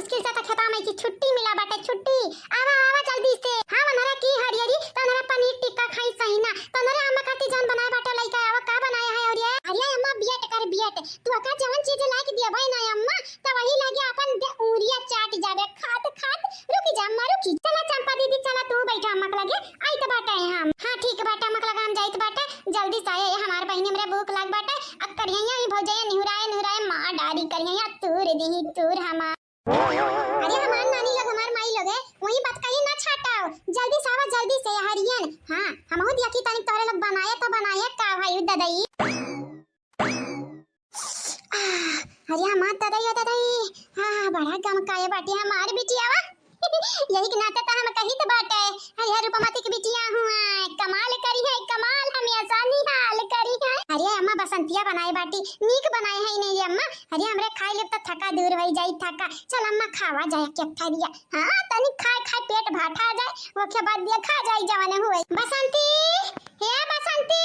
मुश्किल से तो खेता में की छुट्टी मिला बाटे छुट्टी। आवा आवा जल्दी से। हां मनहरा की हरियरी तनहरा पनीर टिक्का खाई सही ना। तनहरा अम्मा खाती जान बनाए बाटे लइका आवा का बनाया है और ये अरे अम्मा बियट कर बियट तू का जवन चीज ला के दिया भाई ना अम्मा त वही लागे अपन उंगलियां चाट जावे खात खात। रुकी जा अम्मा रुकी। चला चंपा दीदी चला तू बैठा अम्मा के लगे आई त बाटे हम। हां ठीक बाटे अम्मा के लगे हम जाइत बाटे जल्दी से आए हमार बहिनी हमरे भूख लाग बाटे अब करिया ही भौजैया निहुराए निहुराए मां डारी करिया तूर दी तूर हमा। अरे हमार नानी लोग हमार माई लोग है वही बात कही ना छाटाओ जल्दी से आवा जल्दी से हरियन। हां हमहु दिया की तनी तोरे लोग बनाए तो बनाए का भाई ददई। अरे हमार ददई हां बड़ा गम काए बाटी हमार बिटियावा यही के नाते तो हम कही तो बाटे अरे रूपमती की बिटिया हुआ कमाल करी है कमाल हम आसानी हाल करी है। अरे अम्मा बसंतिया बनाए बाटी नीक बनाए है नहीं अम्मा। अरे हमरे खाई ले तो थका दूर होई जाई थका। चल अम्मा खावा जाए के थरिया। हां तनी खाए खाए पेट भाटा जाए ओके बाद दिया खा जाई जवाने हुए। बसंती हे बसंती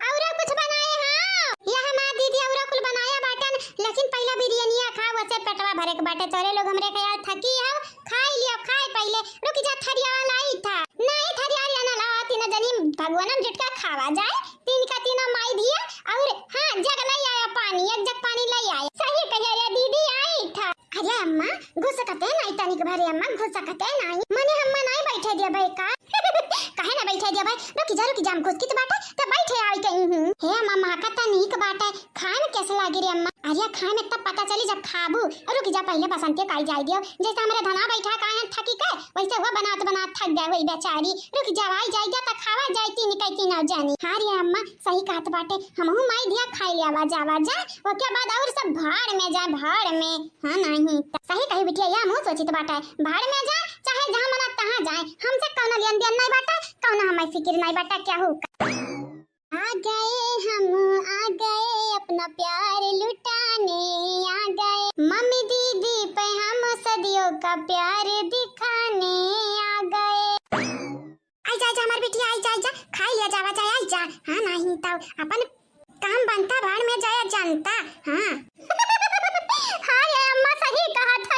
और कुछ बनाए हां या हमार दीदी और कुछ बनाया बाटन लेकिन पहला बिरयानी खा वसे पेटवा भरे के बाटे तोरे लोग हमरे के यार थकी है खाई लियो खाए पहले रुक जा थरिया वाला आई था नहीं थरिया लेना लाती न जनी भगवानम झटका खावा जाए तीन का तीन माई दिया और हां जग ले आया पानी एक जग पानी ले आया सही कह रे दीदी आई था। अरे अम्मा घुस सकते नहीं तनिक भरे अम्मा घुस सकते नहीं मने हम नहीं बैठे दिया भाई का काहे ना बैठे दिया भाई रुक जा हम घुस की तो बाटे तो बैठे आई कहीं हे अम्मा महकता नीक बाटे खाए में कैसे लागी रे अम्मा। अरे खाए में तब पता चली जब खाबू रुक जा पहले बसंती काई जाई दियो जैसे हमरे धना बैठा काहे थकी के वैसे वो बनात बनात थक गए वही बेचारी रुक जा आई जाई जा त खावा जाई तीन कई की ना जानी। हां रे अम्मा सही कहत बाटे हमहु माई दिया खाई ले आवा जा ओके बाद और सब भाड़ में जाए भाड़ में। हां नहीं सही कही बिटिया या मुंह सोचित बाटे भाड़ में जाए चाहे जहां मना तहां जाए हमसे कौन लेन देन नहीं बाटे कौन हमें फिक्र नहीं बाटे क्या हो। आ गए अपना प्यार लुटाने आ गए मम्मी दीदी पे हम सदियों का प्यार दिखाने आ गए। आई जा हमार बिटिया आई जा खाई लिया जावा जाए आई जा। हां नहीं तो अपन काम बनता भाड़ में जाया जानता। हां हां ये अम्मा सही कहा था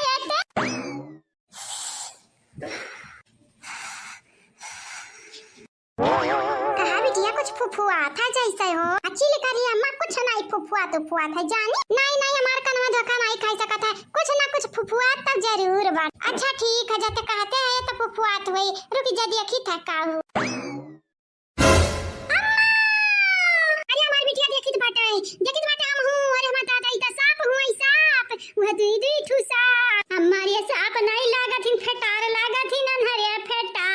ये कुछ फुफुआ था जैसे हो अच्छी लिखरी अम्मा कुछ नहीं फुफुआ तो फुआ था जानी नहीं हमार कनवा धोखा नहीं खाई सकत है कुछ ना कुछ फुफुआ तो जरूर बात। अच्छा ठीक है जब कहते हैं तो फुफुआ तो वही रुक जा देखी था का हो। अरे हमार बिटिया देखी तो बाटे हम हूं अरे हमार दादा इता सांप हुई सांप वो दीदी ठुसा हमारे सांप नहीं लागत इन फेटार लागत इन हरे फेटार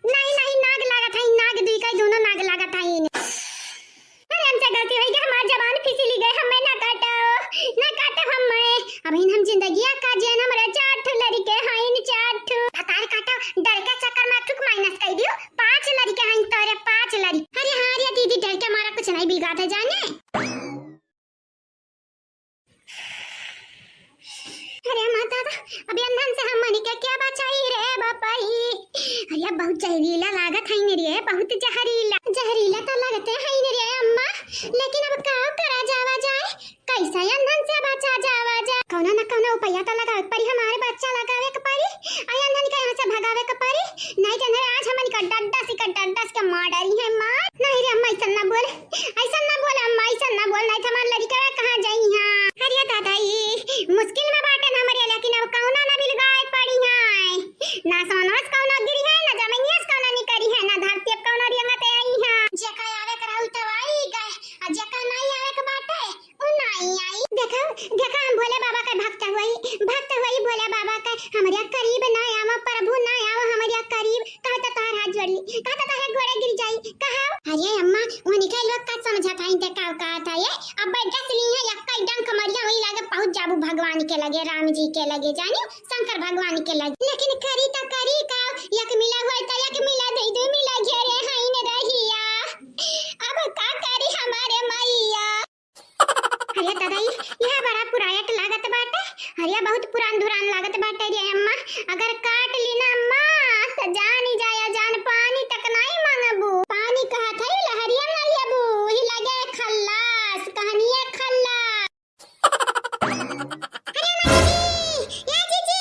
नहीं नाग लागत है नाग दुई का दोनों नाग लागत है। अरे हमसे गलती हुई कि हमार जवान फिसली गए हमें ना काटो हमें अब हम जिंदगी का जेन हमरे चाठ लड़के हैं चाठ तार काटो डर के चक्कर में ठुक माइनस कर दियो 5 लड़के हैं तोरे 5 लड़ी। अरे हां रे दीदी डर के मारा कुछ नहीं बिगा था जाने। अरे माता अभी अंधन से हम मनी के क्या बचाई रे बापाई। अरे बहुत जहरीला लागत है रे बहुत जहरीला तो लगते हैं रे अम्मा लेकिन अब का करा जावा जाए कैसे अंधन से बचा जावा जाए कौना ना कौना उपाय तो लगावे परी हमारे बच्चा लगावे के परी आई अंधन के यहां से भगावे के परी नहीं तो आज हमन का डड्डा के मार डाली है मार नहीं रे अम्मा ऐसा ना बोल अम्मा ऐसा ना बोल नहीं तो हमार लड़का कहां जाई। हां अरे दादाई मुश्किल में बाटे हमरे लेकिन अब कौना ना बिल गाय पड़ी है ना सोनस कौना गिरी है ना जमीनियस कौना नहीं करी है ना धरती अब कौना रिंगते आई है जेका आवे कराउ तो आई गए आ जेका नहीं आवे के बाटे उ नहीं आई। देखो हम भोले बाबा का भक्त हुई भोले बाबा का हमरे करीब ना आवा प्रभु ना आवा हमरे करीब कहता तार हाथ जोड़ी कहता तार घोड़े गिर जाई कहा। अरे अम्मा वो निकल लोग का समझा था इनते का था ये अब बैठा ली है यक्का डंक मरिया वही लगे पहुंच जाबू भगवान के लगे राम जी के लगे जानी शंकर भगवान के लगे लेकिन करी तो करी का यक मिला हुआ तो यक मिला दे मिला घेरे हाई ने रहिया अब का करी हमारे मैया। अरे दादा यह बड़ा पुरायट लागत बाटे अरे बहुत पुरान धुरान लागत बाटे रे अम्मा अगर काट ली ना अम्मा तो जान ही जाया जान पानी तक नहीं मांगबू पानी कहा था लहरिया ना लेबू ही लगे खल्लास कहानी खल्लास। अरे मामी ये जीजी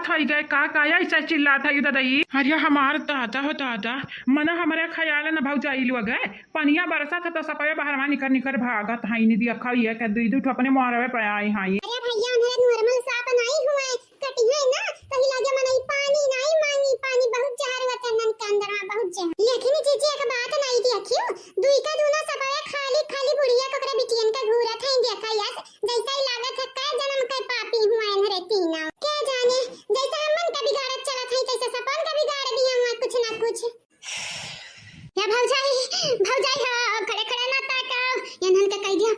थई गए का ऐसा चिल्लात है दादाई। अरे हमार दादा हो दादा मन हमारे ख्याल न भौजाई लोग गए पनिया बरसा था तो सपया बाहर निकर निकर भागत हाई नहीं दिया खाई है दूध दूध अपने मोहरवे पे आई हाई। अरे भैया उन्हें नॉर्मल साफ नहीं हुआ है कटी है ना कहीं लगे मनई पानी नहीं मांगी पानी बहुत जहर वतन के अंदर में बहुत जहर। लेकिन जीजी एक बात नहीं देखियो दुई का दूना सपया खाली खाली बुढ़िया ककरे बिटियन का घूरत है देखा यस जैसा ही लागत है का जन्म के पापी हुआ है तीना क्या जाने जैसा मन का बिगाड़त चला था तैसे सपन का बिगाड़ दिया हुआ कुछ ना कुछ। या भौजाई हो खड़े खड़े ना ताकाओ एनन का कह दिया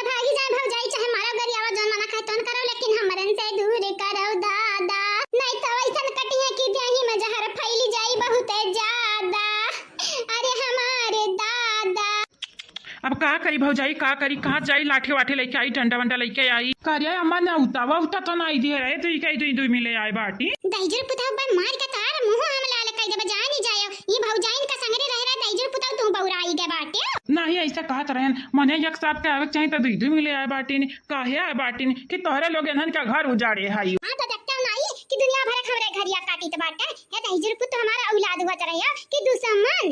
भागी जाए भौजाई चाहे मारो गरियावा जौन मना खाए तोन करो लेकिन हमरन से दूर करो दादा नहीं तो वैसन कटिया की देही में जहर फैली जाई बहुत ज्यादा। अरे हमारे दादा अब का करी भौजाई का करी कहाँ जाई लाठी वाठी लेके आई डंडा वंडा लेके आई कार्य अम्मा ने उतावा उता तो नहीं दिए रहे तो कई दुई मिले आए बाटी दाइजर पुताव बे मार के तार मुंह हम लाल कई दे बजा नहीं जायो ये भौजाइन का संगरे रह रहा दाइजर पुताव तू बौराई के बाटे नहीं ऐसा कहत रहन मने एक साथ के आवे चाहिए तो दुई मिले आए बाटी काहे आए बाटी कि तोहरे लोग एनहन का घर उजाड़े हाई। हां तो देखता नहीं कि दुनिया भर खबरे घरिया काटी तो बाटे ये दाइजर पुत हमारा औलाद हुआ रहिया कि दुश्मन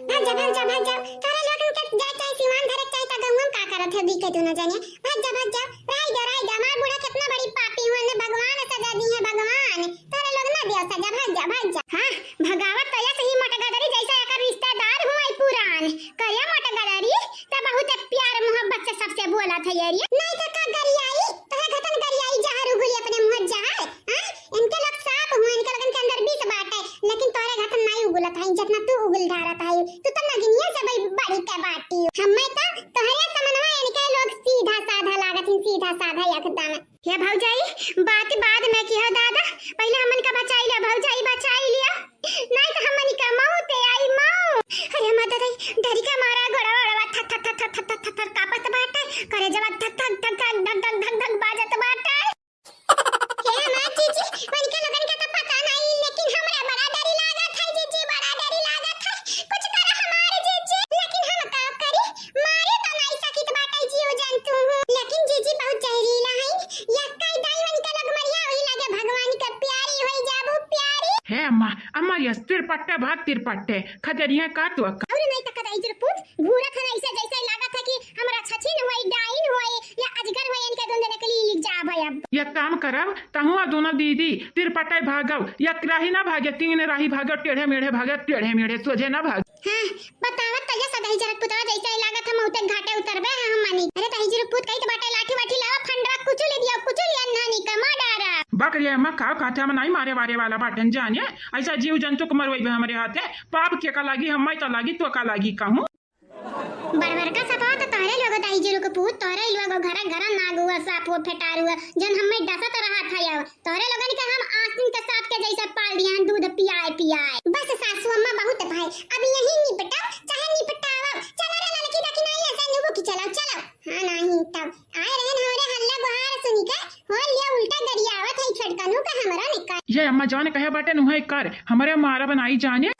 भाग जा तारा लोगन के जाता है सिवान धरत चाहे ता गंगम का करत है दिखे तू न जाने भाग जा राई जा मार बूढ़ा कितना बड़ी पापी हुआ ने भगवान सजा दी है भगवान तारा लोग ना दिया सजा भाग जा हां भगावत तो ऐसे ही मटगदरी जैसा एक रिश्तेदार हुआ पुरान कया मटगदरी त बहुत प्यार मोहब्बत से सबसे बोला था यार नहीं तो का गरियाई तोरा घटन गरियाई जहर उगली अपने मुंह जहर हां इनके लोग साफ हुए इनके लगन के अंदर 20 बात है लेकिन तोरे घटन नहीं उगलत है जितना तू उगल धारत है तू तो नगनिया से बड़ी के बाटी हमें तो तोहरे समनवा इनके लोग सीधा साधा लागत है सीधा साधा एकदम। ये भौजाई बात बाद में की हो दादा पहले हमन का बचाई लिया भौजाई बचाई लिया नहीं तो हमन का मौत आई मौत। अरे माता रे डरी का मारा घोड़ा वाला थक थक थक थक थक थक कापत बाटे करे जब थक थक थक थक धक धक धक धक बाजत बाटे क्या ना जीजी मन के लगन का तो पता नहीं लेकिन हमरा बड़ा डरी लागत है जीजी बड़ा डरी लागत है कुछ कर हमारे जीजी लेकिन हम का करी मारे तो नहीं सकित बाटे जीव जंतु लेकिन जीजी बहुत जहरीला है या कई डायमंड का लग मरिया वही लगे भगवान का प्यारी होई जाबू प्यारी है अम्मा ये तिरपट्टे भाग तिरपट्टे खजरिया का तो और नहीं तक दाइजर पुत घूरा था ऐसे जैसे लागत है कि हमरा छछिन होई डाइन होई या अजगर होई इनके दोनों निकली लिख जा भाई अब ये काम करब तहुआ दोनों दीदी तिरपट्टे भागव या राही ना भागे तीन राही भागे टेढ़े मेढ़े सोझे ना भाग। हां बतावत तो ये दाइजर पुत जैसे लागत हम उते घाटे उतरबे हम मानी अरे दाइजर पुत कई तो बाटे लाठी वाठी लावा फंडरा कुछ ले दिया कुछ ले नानी का माडारा बकरिया अम्मा का काटा में नहीं मारे वाला बाटन जाने ऐसा जीव जंतु को मरवाई हमारे हाथे पाप के का लागी हम तो लागी तो का लागी कहूं बड़बर का सपा तो तोरे लोग दाइजर को पूत तोरे लोग घर नाग हुआ साप हुआ फेटार हुआ जन हमें डसत रहा था या तोरे लोगन के हम आस्तीन के साथ के जैसा पाल दिया दूध पियाए बस सासू अम्मा बहुत भाई अब यही निपटाओ चाहे निपटाओ चलो रे लड़की दकी नहीं ऐसे नुबो की चलो हां नहीं तब आए रहन हमरे हल्ला गुहार सुनी के हो लिया उल्टा गरियावत है छटकनु का हमरा निकाल ये अम्मा जान कहे बाटे नुहे कर हमारे मारा बनाई जाने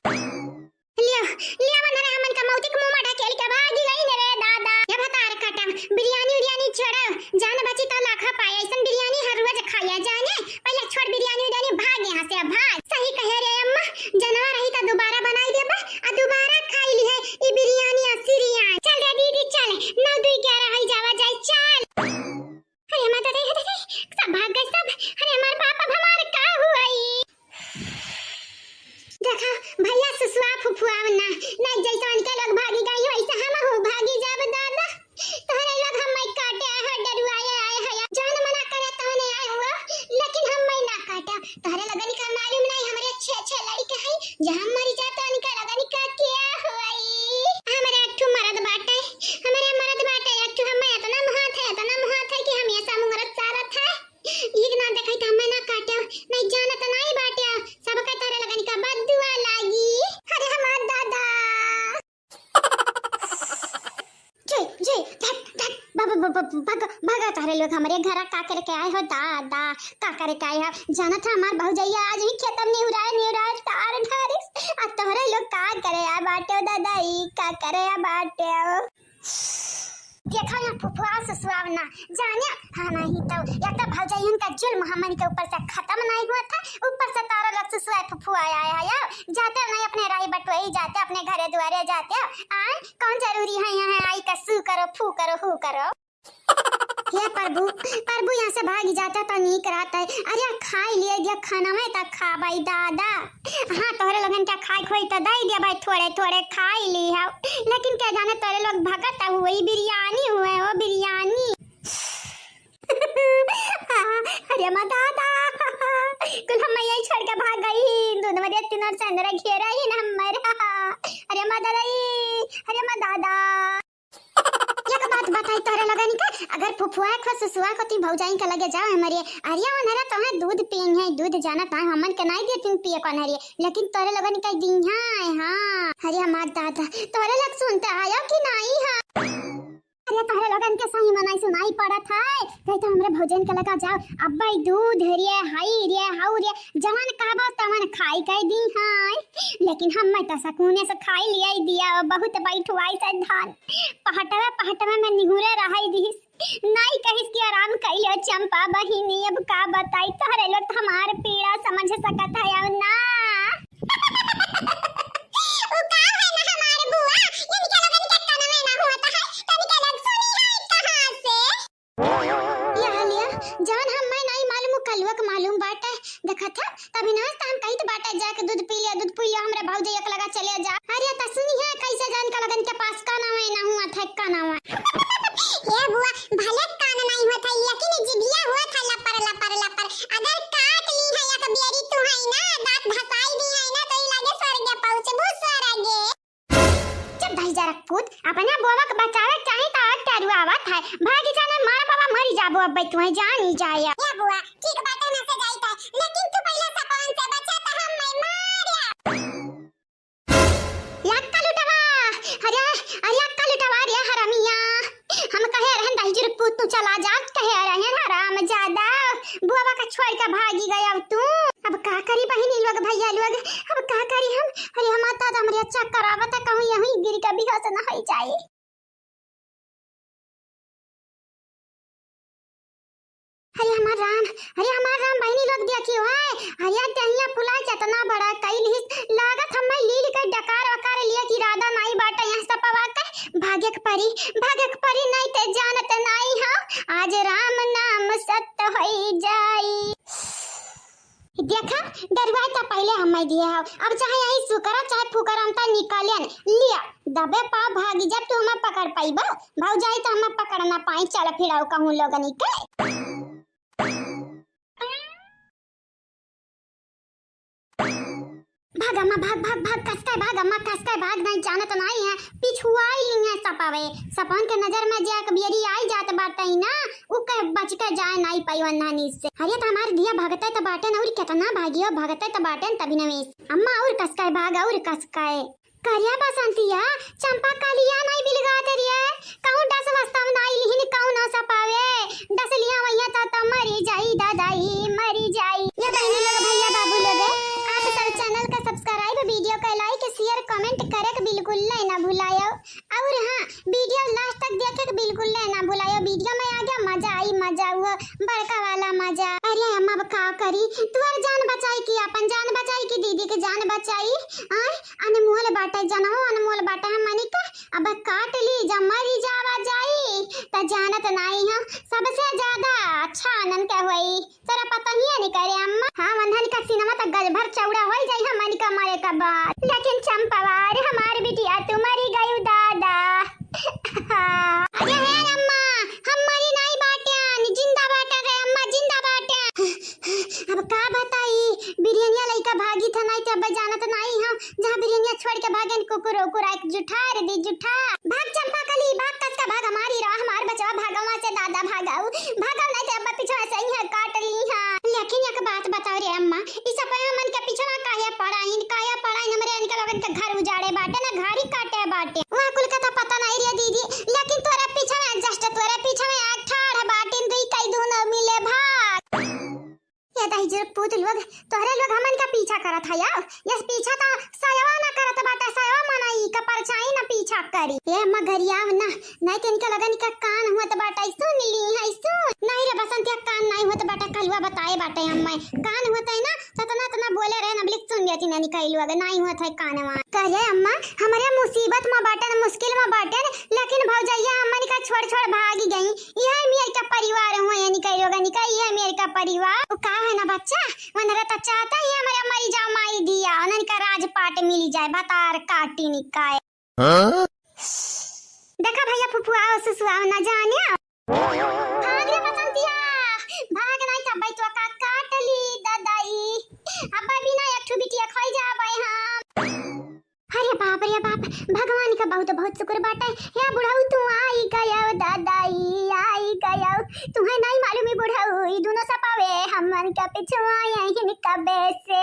लिया बनरे हमन का मौती के मुंह में ढकेल के भागी गई रे दादा ये बता रे कटम बिरयानी छोड़ जान बची तो लाखा पाए ऐसन बिरयानी हर रोज खाया जाने पहले छोड़ बिरयानी भाग यहां से भाग सही कहे रे अम्मा जनवा रही तो दोबारा बनाई देबे आ दोबारा खाई ली है ई बिरयानी असरिया चल रे दीदी चल 9 2 11 हो जावा जाए चल। अरे माता रे सब भाग गए सब अरे हमारे पापा हमारे का हुआ देखा भैया ससुआ फुफुआ ना नहीं जैसा उनके लोग भागी गई वैसे हम हो भागी जाब दादा तोहरे लोग हम मैं काटे है डरुआए आए है जान मना करे तोने आए हुआ लेकिन हम मैं ना काटा तोहरे लगन का मालूम नहीं हमरे छे लड़के है जहां मरी जाता उनका लगन का क्या हुई हमारे एक मर्द बाटे एक हम इतना मुहात है कि हम ऐसा मुहूर्त सारा था ये ना देखै त हमें ना काटे नहीं जानत नहीं बाटे सब के तोरे लगन का बदुआ लागी अरे हमार दादा जे भागा तारे लोग हमारे घर का करके आए हो दादा का करके आए हो जाना था हमार भौजैया आज ही खेतम नहीं उड़ाए तार ढारिस आ तोरे लोग का करे आ बाटे दादा ई का करे आ बाटे देखा यहाँ फुफुआ ससुराल ना जाने। हाँ नहीं तो या तो भौजाई उनका जुल्म हमन के ऊपर से खत्म नहीं हुआ था, ऊपर से तारा लग ससुआ फुफुआ आया यार। जाते नहीं अपने राई बटोई जाते, अपने घरे द्वारे जाते। आए कौन जरूरी है यहाँ आई का सू करो फू करो हु करो। हे प्रभु प्रभु यहाँ से भाग जाता तो नहीं कराता है। अरे खाई लिए दिया खाना में तक खा भाई दादा। हाँ तोहरे लोगन क्या खाई खोई तो दे दिया भाई, थोड़े थोड़े खाई ली है, लेकिन क्या जाने तोरे लोग भगत हुई बिरयानी हुए वो बिरयानी। अरे माँ दादा कुल हम यही छोड़ के भाग गई, दूध में तीन और चंद्र घेरा ही ना हमारा। अरे माँ दादा अरे माँ दादा एक बात बताई तोरे लगन का, अगर फुफुआ को ससुआ को ती भौजाई के लगे जाओ हमारे अरिया वनरा तो दूध पियन है, दूध जाना ता हमन के नहीं देतिन पिए को नरिए, लेकिन तोरे लगन का दिन है। हां अरे हमार दादा तोरे लग सुनते आयो कि नहीं है। अरे तोरे लगन के सही मनाई सुनाई पड़त है, कह तो हमरे भोजन के लगा जाओ अब भाई दूध रे हाई रे हाउ रे जवन कहबो तवन खाई कह दी है, लेकिन हम तो सकूने से खाई लिया दिया बहुत बैठवाई से धान पहटवा में निहुरे रहाई दिस नहीं कहिस कि आराम कइलो चंपा बहिनी। अब का बताई तोरे लोग हमार पीड़ा समझ सकत है अब ना। ओ का है ना हमार बुआ यानी के लगन के कान में ना होता है तभी के लग सुनी है कहां से या लिया जान हम मैं नहीं मालूम कलवा के मालूम बाटे देखा था तभी ना हम कहीं तो बाटे जाके दूध पी लिया हमरे भौजी एक लगा चले जा। अरे त सुनी है कैसे जान का लगन के पास काना में ना हुआ था काना में ये बुआ भले कान नहीं हुआ था लेकिन जिभिया हुआ था लपर अगर काट ली है या कबियरी तू है ना दांत घसाई दी है ना तो ई लागे स्वर्ग पहुंचे भूसर आगे। जब भाई जरा पूत अपना बोवा के बचावे चाहे तो आज टरुआ आवत है भागी जाने मार बाबा मरी जाबो अब तू जान ही जाए। ये बुआ ठीक बात है ना से जाई था लेकिन तू पहले सपन से बचा तो हम मैं मारिया लक्का लुटवा। अरे लक्का लुटवा रे हरामिया हम कहे रहन दहिजर पूत तू चला जा कहे रहन हराम ज्यादा बुआ का छोड़ के भागी गया अब तू। अब का करी बहिनी लोग भैया लोग अब का करी हम। अरे हम आता हमरे अच्छा करावत कहूं यहीं गिर के बेहोश न हो जाए। अरे हमार राम बहिनी लोग देखियो है अरे तहिया फुला कितना बड़ा कैली लागत हम लील के डकार वकार लिया कि राधा नहीं बाटा यहां से पवा के भागे के परी नहीं ते जानत नहीं हां आज राम नाम सत्य होई जाई। देखा डरवाई तो पहले हम दिया अब चाहे यही सुकरा चाहे फुकरा हम ता निकालियन लिया दबे पाव भागी जब तू हमें पकड़ पाईबो भौजाई तो हमें पकड़ ना पाई चल फिराओ कहूं लोगन के। भाग अम्मा भाग कसके भाग नहीं जानत नहीं है पिछुआई ली है सपावे सपन के नजर में जा कबियरी आई जात बाटे ना उ के बच के जाए नहीं पाई वन्हानी से। अरे तो हमार दिया भगते तो बाटे न और कितना भागियो भगते तो बाटे तभी नवेश अम्मा और कसके भाग और कसके करिया बसंतिया चंपा कालिया नहीं बिलगा तेरिया कहूं दस वास्तव नहीं लिहिन कहूं न सपावे दस लिया वैया तो मरी जाई दादाई मरी जाई। ये बहनी लोग भैया बाबू लोग आप सब चैनल का सब्सक्राइब वीडियो का लाइक शेयर कमेंट करे के बिल्कुल ना भुलायो और हां वीडियो लास्ट तक देखे के बिल्कुल ना भुलायो। वीडियो में आ गया मजा हुआ बड़का वाला मजा। अरे अम्मा का करी तुअर जान बचाई की अपन जान बचाई की दीदी के जान बचाई आय अनमोल बाटे जनहो अनमोल बाटे हम मनी का अब काट ली जब मरी जावा जाई त जानत नहीं है सबसे ज्यादा अच्छा आनंद के होई तेरा पता ही नहीं करे अम्मा। हां वंधन का सिनेमा त गज भर चौड़ा होई जाई हम मनी का मारे का बात लेकिन चंपावार हमार बिटिया तू मरी गई दादा। अरे है अम्मा हम मरी नहीं बाटे जिंदा बाटे रे अम्मा जिंदा बाटे। अब का बताई बिरयानी लइका भागी था नहीं तब जानत नहीं हम जहां बिरयानी छोड़ के भागन कुकुर कुकुर एक जुठा रे दी जुठा भाग चंपा कली भाग कस का भाग हमारी रहा हमार बचवा भागवा से दादा भागाऊ नहीं ते अब पीछे से ही काट ली हां। लेकिन एक बात बताओ रे अम्मा इस सब मन के पीछे काया पड़ा हमरे इनके लोगन के घर उजाड़े बाटे ना घर ही काटे बाटे वहां कुल का तो पता नहीं रे दीदी लेकिन तोरे पीछे में जस्ट तोरे पीछे में एक ठाड़ बाटे दुई कई दोनों मिले भाग। ये दहिजर पूत लोग तोरे लोग हमन का पीछा करत है यार यस पीछा तो सयवा ना करत बाटे सयवा मनाई का परछाई ना पीछा करी ये अम्मा घरिया ना नहीं तो इनका लगन का कान हुआ तो बाटा सुन ली है सुन नहीं रे बसंत या कान नहीं हुआ तो बाटा कलवा बताए बाटे अम्मा कान होता है ना तो तना बोले रहे ना बिल्कुल सुन लेती नहीं कहलू अगर नहीं हुआ था कानवा कहे अम्मा हमारे मुसीबत में बाटे न मुश्किल में बाटे लेकिन भौजैया अम्मा का छोड़ छोड़ भागी गई यह मेरे का परिवार हुआ यानी कह लोग निका ये मेरे का परिवार वो का है ना बच्चा वनरा तो चाहता है हमारा मरी जाओ माई दिया उन्हें का राजपाट मिल जाए बतार काटी निकाय देखा भैया फुफुआ सुसुआ ना जाने भाग रे बसंतिया भाग नहीं तब तो का काट ली दादाई अब्बा बिना एक ठो बिटिया खाई जा भाई हम अरे बाप भगवान का बहुत बहुत शुक्र बाटा है बुढ़ाऊ तू आई गया दादाई आई गया तुम्हें नहीं मालूम है बुढ़ाऊ दोनों सपावे हमन का पिछुआ यहीं कबे से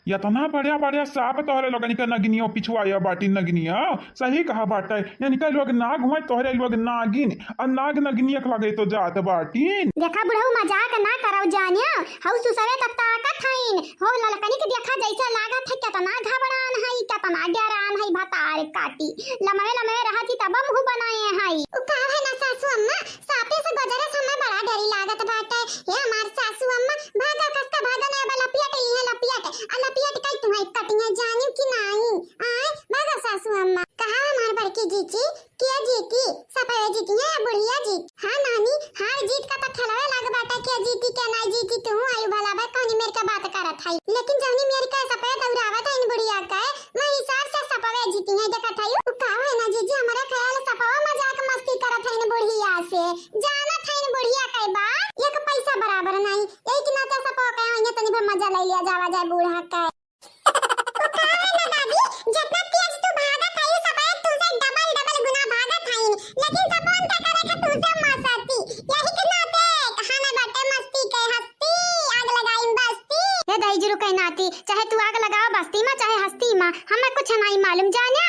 या तो ना बढ़िया साप तोहरे लोगन का नगिनियो पिछुआ बाटी नगिनिया सही कहा बाटा यानी का लोग नाग हुए तोहरे लोग नागिन और नाग नगिनिया लगे तो जात बाटीन देखा बुढ़ऊ मजाक ना करो जानिया हाउ सुसवे तब ताकत हईन हो ललकनी के देखा जैसा लागत है कितना घबरान है कितना डरान है भतार काटी लमवे रहती तब मुंह बनाए है उ का है ना सासू अम्मा सापे से गुजरे समय बड़ा डरी लागत बाटे ये हमार सासू अम्मा भागा कस्ता भागा ना वाला लपियट कई तुम्हारी कटिंग जानी कि नहीं आए भागा सासू अम्मा कहा हमार बड़की जीती क्या जीती सफाई जीती है बुढ़िया जीत हां नानी हार जीत का तो खलवे लाग बाटा क्या जीती क्या नहीं जीती तू आयु भला बा कौन मेरे का बात करत है लेकिन जौनी मेरी का सफेद उड़ावत है इन बुढ़िया का मैं हिसाब से सफाई जीती है देखत है उ का है ना जीजी हमारा ख्याल सफावा मजाक मस्ती करत है इन बुढ़िया से जानत है इन बुढ़िया कई बात एक पैसा बराबर नहीं यही कि ना तो सफावा का है तनी भर मजा ले लिया जावा जाए बूढ़ा का उ का है ना दादी जितना तेज तू भागत है सफेद तुमसे डबल गुना भागत है लेकिन सबोन का करे का तुझे मसाती यही के नाते कहाना बाटे मस्ती के हस्ती आग लगाई बस्ती हे दही जरू कह नाती चाहे तू आग लगाओ बस्ती में चाहे हस्ती में हमें कुछ नहीं मालूम जाने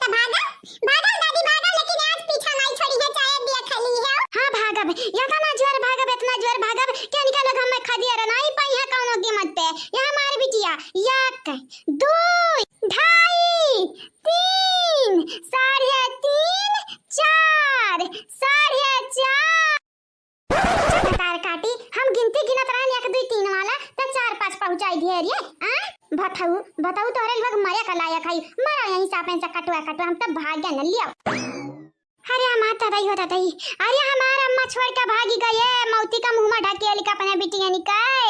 तो भागा दादी भागा लेकिन आज पीछा नहीं छोड़ी है चाहे देख ली है हां भागब या तना जोर भागब इतना जोर भागब क्या निकल लग हम खदिया रे नहीं पाई है कौनो कीमत पे या हमार बिटिया 1 2 ढाई 3 साढ़े 3 4 साढ़े 4 तार काटी हम गिनती गिनत रहन 1 2 3 वाला तो 4 5 पहुंचाई दिए रे बताऊ तोरे लोग मरे का लायक है मरा यहीं सापें से कटवा हम तो भाग्य न लिया अरे माता दई होता दई अरे हमारा अम्मा छोड़ के भागी गई है मौती का मुंह में ढकेली का अपने बिटिया निकाय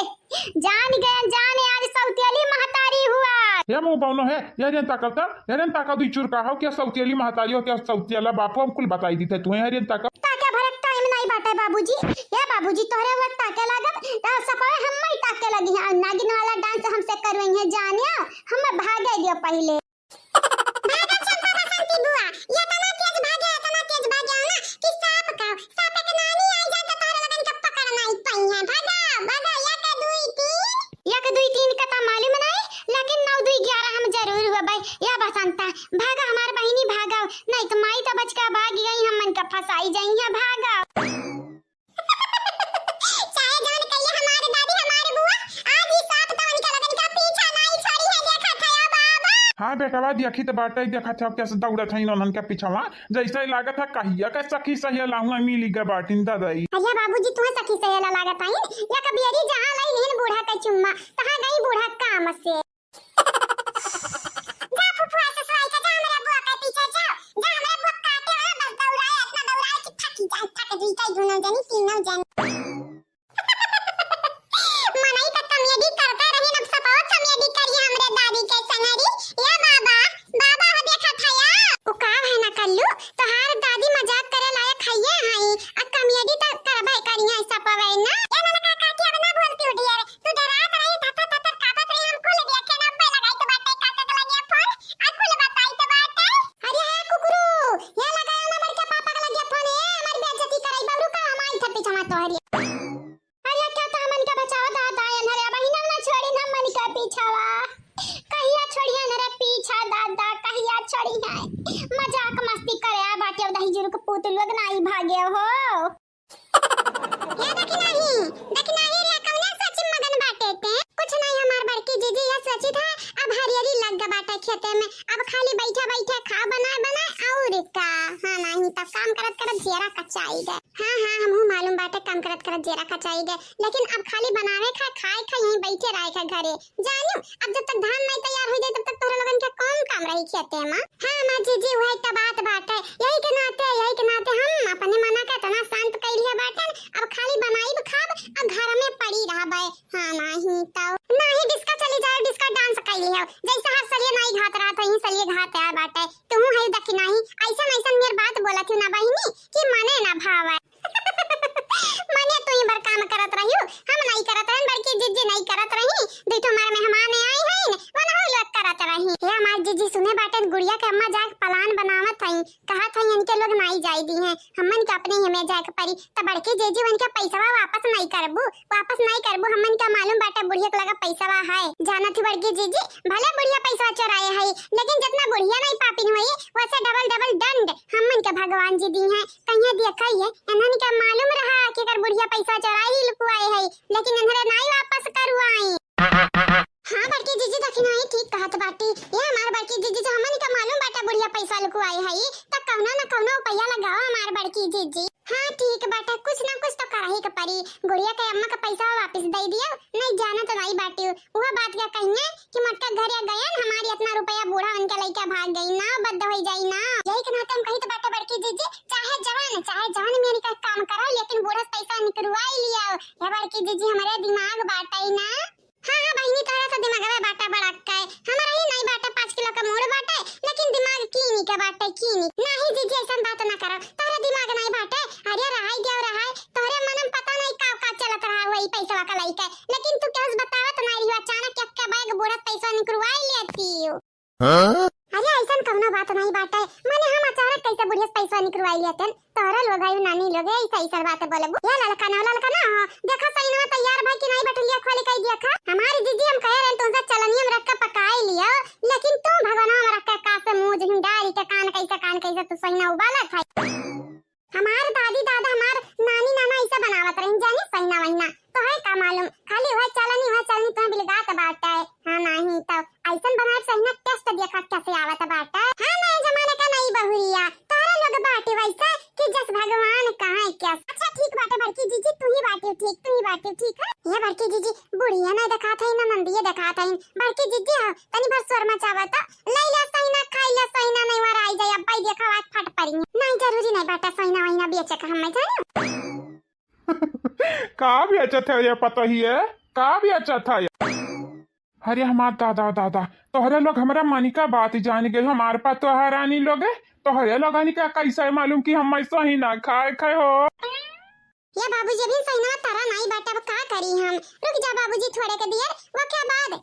जाने आज सौतेली महतारी हुआ ये मुंह बौनो है यारेन ताका दुई चुर का हो क्या सौतेली महतारी हो क्या सौतेला बापू हम कुल बताई दी थे तुम्हें यारेन ताका भरक टाइम नहीं बाटे बाबूजी ये बाबूजी तोरे वक्त ताके लागत तो सपवे हम ही ताके लगी है नागिन वाला डांस हमसे करवेंगे जानिया हम भागे दियो पहले भागा चल बाबा शांति बुआ ये तना तेज भागे ना कि सांप के नानी आई जाए तो तोरे लगन का पकड़ नहीं पाई है भागा 1 2 3 का तो मालूम नहीं लेकिन 9 2 11 हम जरूर हुआ भाई या बसंता भागा हमार बहिनी भागा नहीं तो माई तो बच के भाग गई हमन का फसाई जाई है भागा चाहे जान कहिए हमारे दादी हमारे बुआ आज ही सांप तो उनके लगन का पीछा नहीं छोड़ी है देखा था बाबा हाँ बेटवा देखी तो बाटे देखा था कैसे दौड़ा था इन्होंने के पीछवा जैसे लागत है कहिया के सखी सही लाऊंगा मिली गे बाटिन दादाई अरे बाबूजी तुम्हें सखी सही लागत है या कबियरी जहां लाई लेन बूढ़ा का चुम्मा कहां गई बूढ़ा काम से जा फुफुआ ससुराई का जा मेरा बुआ का पीछे जाओ जा मेरा बुआ काटे वाला बस दौड़ाए इतना दौड़ाए कि थक गई कई दोनों जनी तीनों जन मनाई का कमेडी करता रहे न सपाओ कमेडी करिए हमरे दादी के संगरी या बाबा हो देखा था या ओ का है ना कल्लू तोहार दादी मजाक करे लायक हइए हई आ कमेडी त करबई करी है सपावे ना ए ना काका की अब ना बोलती उठी है तू डरात रही थर कापत रही हम खुल देखे ना पे लगाई तो बाटे काका के लगे फोन आ खुल बताई तो बाटे अरे है कुकरू ये लगाया ना मर के पापा के लगे फोन है हमारी बेइज्जती कराई बाबू का हमारी थपी चमा तोहरी अरे क्या तो हमन का बचाओ दादा अनहरे बहिना ना छोड़ी ना मन का पीछावा कहिया छोड़िया नरे पीछा दादा कहिया छोड़ी है मजाक मस्ती करे बाटे दही जुरु के पुत लोग नहीं भागे हो ये देखी नहीं रे कौन सच मगन बाटे ते कुछ नहीं हमार बड़की जीजी ये सोची था अब हरियरी लग गया बाटा खेते में। अब खाली बैठा बैठा खा बनाए बनाए और का। हाँ नहीं तब काम करत करत जेरा कचाई गए। हाँ हमहू मालूम बाटे काम करत करत जेरा कचाई गए, लेकिन अब खाली बनावे खा खाए खा यहीं बैठे रहे खा घरे। जानियो अब जब तक धान नहीं तैयार हो जाए तब तक तोहरा लोगन के कौन काम रही खेते में। हाँ माँ जीजी वही तो बात बाटे, यही के नाते हम अपने मना के तना शांत कइलिया बाटन। अब खाली बनाई खाब अब घर में पड़ी रहबे। हाँ नहीं तो नहीं डिस्का चली जाए, डिस्का डांस कइली हो जैसे हर सलिए नहीं घात रहा था ही सलिए घात है बाटे। तू है दखी नहीं ऐसा मेर बात बोला थी ना बहिनी कि मने ना भावे। मने तू ही बर काम करत रहियो, हम नहीं करत रहन, बल्कि जीजी नहीं करत रही। देखो हमारे मेहमान आए हैं वना हो लोग करत रही। हे हमार जीजी सुने बाटे गुड़िया के अम्मा जाके प्लान बनावत हई, कहा था इनके लोग नहीं जाई दी हैं, हमन के अपने हमें जाके परी त बड़के जीजी उनके पैसा वापस नहीं करबू हमन का मालूम बाटे बुढ़िया के लगा पैसा है। जाना थी बड़की जीजी भले बुढ़िया पैसा चुराए है, लेकिन जितना बुढ़िया नहीं पापिन हुई वैसे डबल दंड हमन के भगवान जी दी हैं। कहीं देखा है इन्हन के मालूम रहा कि अगर बुढ़िया पैसा चुराई लुकुआए है, लेकिन इन्हरे नहीं वापस करवाई। हाँ बड़की जीजी देखी नहीं ठीक कहत बाटी। ये हमार बड़की जीजी जो हमन का मालूम बाटा बुढ़िया पैसा लुकुआई है त कौनो न कौनो उपाय लगाओ हमार बड़की जीजी। हाँ ठीक बाटा कुछ ना कुछ तो करही के परी, गुड़िया के अम्मा का पैसा वापस दे दियो। नहीं जाना तो नहीं बाटी वह बात क्या कहिए कि मटका घर या गया हमारी इतना रुपया बूढ़ा उनके लइका भाग गई ना बद्द हो जाई ना। यही के नाते हम कही तो बाटा बड़की जीजी चाहे जवान मेरी का काम करो लेकिन बूढ़ा पैसा निकलवाई लिया। ये बड़की जीजी हमारे दिमाग बाटाई ना। हाँ बहिनी तोरा तो दिमाग में बाटा बड़का है, हमारा ही नहीं बाटा 5 किलो का मोड़ बाटा है, लेकिन दिमाग कीनी का बाटा है कीनी। नहीं जीजी ऐसा बात ना करो, तोरा दिमाग नहीं बाटा है। अरे रहाई तोरे मनम पता नहीं का चलत रहा वही पैसा का लइका, लेकिन तू क्या बतावत नहीं रही अचानक क्या बैग बूढ़ा पैसा निकलवाई लेती हो। अरे ऐसा कौनो बात नहीं बाटा है, माने हम अचानक कैसे बुढ़िया पैसा निकलवाई लेतन। तोरा लोग आयु नानी लोग ऐसा बात बोलबू। ये लड़का ना देखो सही ना तैयार भाई कि नहीं बटलिया खोले कई देखा। हमारी दीदी हम कह रहे हैं तुमसे चलनिया में रख के पकाई लियो, लेकिन तू भगवान में रख के का से मुंह झुंडारी के कान कैसे तू सही ना उबाला था। हमार दादी दादा हमार नानी नाना ऐसा बनावत रही जानी सही ना महीना तो है का मालूम खाली वह चलनी तो बिलगात बाटा है। हाँ नहीं तो ऐसा बनाए सही ना टेस्ट देखा कैसे आवत बाटा है। हाँ नए जमाने का नहीं बहुरिया तारा लोग बाटे वैसा कि जस भगवान कहाँ है क्या। अच्छा ठीक बाटे बड़की जीजी तू ही बाटे ठीक है। ये बड़की जीजी बुढ़िया ना देखा था ना नंदिया देखा था बड़की जीजी हो तनी भर स्वर मचावत लैला सही ना खाइला सही ना नहीं वार आई जाए अब भाई देखा आज फट पड़ी नहीं जरूरी नहीं बाटा सही ना वही ना बेचे का हम जाने का भी अच्छा था ये पता ही है का भी अच्छा था। अरे हमार दादा तोहरे लोग हमारा मानी का बात जान गए, हमारे पास तो हरानी लोग है तोहरे लोग का कैसा मालूम कि हम ऐसा ही ना खाए हो। ये बाबूजी अभी सही ना तारा नहीं बाटा अब का करी हम। रुक जा बाबूजी थोड़े के दियर वो क्या बाद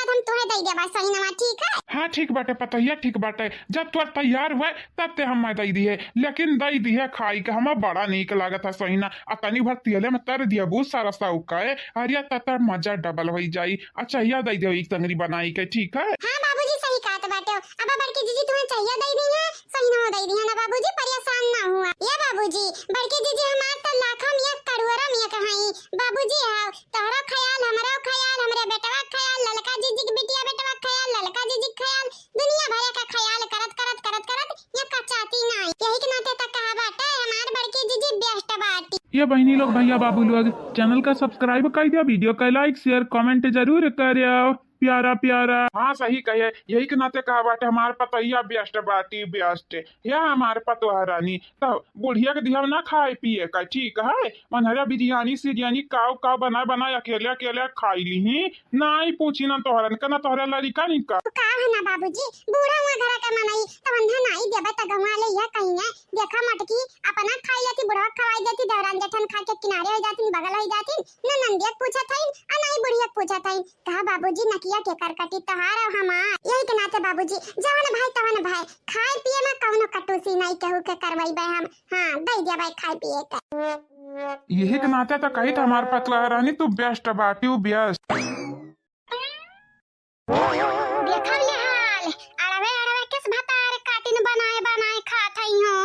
हम तोहे दे देबा सही ना ठीक है। हाँ ठीक बाटे पता ही ठीक बाटे जब तोर तैयार हुए तब ते हम दे दी है, लेकिन दे दी है खाई के हमें बड़ा नीक लागत है सही ना। तनी भर तेले में तर दिया बहुत सारा सौका है अरे तर मजा डबल हो जाई। अच्छा यह दे दो एक तंगरी बनाई के ठीक है। हाँ बाबूजी सही कहत बाटे अब बड़की जीजी तुम्हें चाहिए दे दी है सही ना दे दी है ना बाबूजी परेशान ना हुआ। ये बाबूजी बड़की जीजी हमार तो लाखम या करोड़म या कहाई बाबूजी आओ तोहरा ख्याल हमरा ख्याल हमरे बेटवा ख्याल ललका जीजी के बिटिया बेटवा ख्याल ललका जीजी ख्याल दुनिया भर का ख्याल करत ये कचाती नहीं। यही के नाते तक कहा बाटा हमार बड़की जीजी बेस्ट बाटी। ये बहनी लोग भैया बाबू लोग चैनल का सब्सक्राइब कर दिया, वीडियो का लाइक शेयर कमेंट जरूर करियो प्यारा। हाँ सही कहे यही के नाते कहा बाटे हमारे पतैया बेस्ट बाटी बेस्ट या हमारे पतोहा रानी तो बुढ़िया के दिया ना खाए पिए का ठीक है। मनहरा बिरयानी सिरयानी काव बनाए अकेले खाई ली नहीं पूछी ना तोहरन का ना तोहरा लड़का नहीं का है ना बाबूजी बूढ़ा हुआ घर का मनाई तो बंधा नहीं देबा त गवा ले या कहीं ना देखा मटकी अपना खाई लेती बुढ़ा खवाई देती दौरान जठन खा के किनारे हो जाती बगल हो जाती ना नंदिया पूछा था और नहीं बुढ़िया पूछा था कहा बाबूजी नकिया के करकटी तोहार हमार। यही के नाते बाबूजी जवन भाई खाए पिए में कौनो कटूसी नहीं कहू के करवाई बे हम। हाँ दे दिया भाई खाए पिए के यही के नाते तो कही था हमारे पतला रानी तू बेस्ट बाटी बेस्ट। देखा ले हाल अड़वे किस भतार काटिन बनाए खात हई हो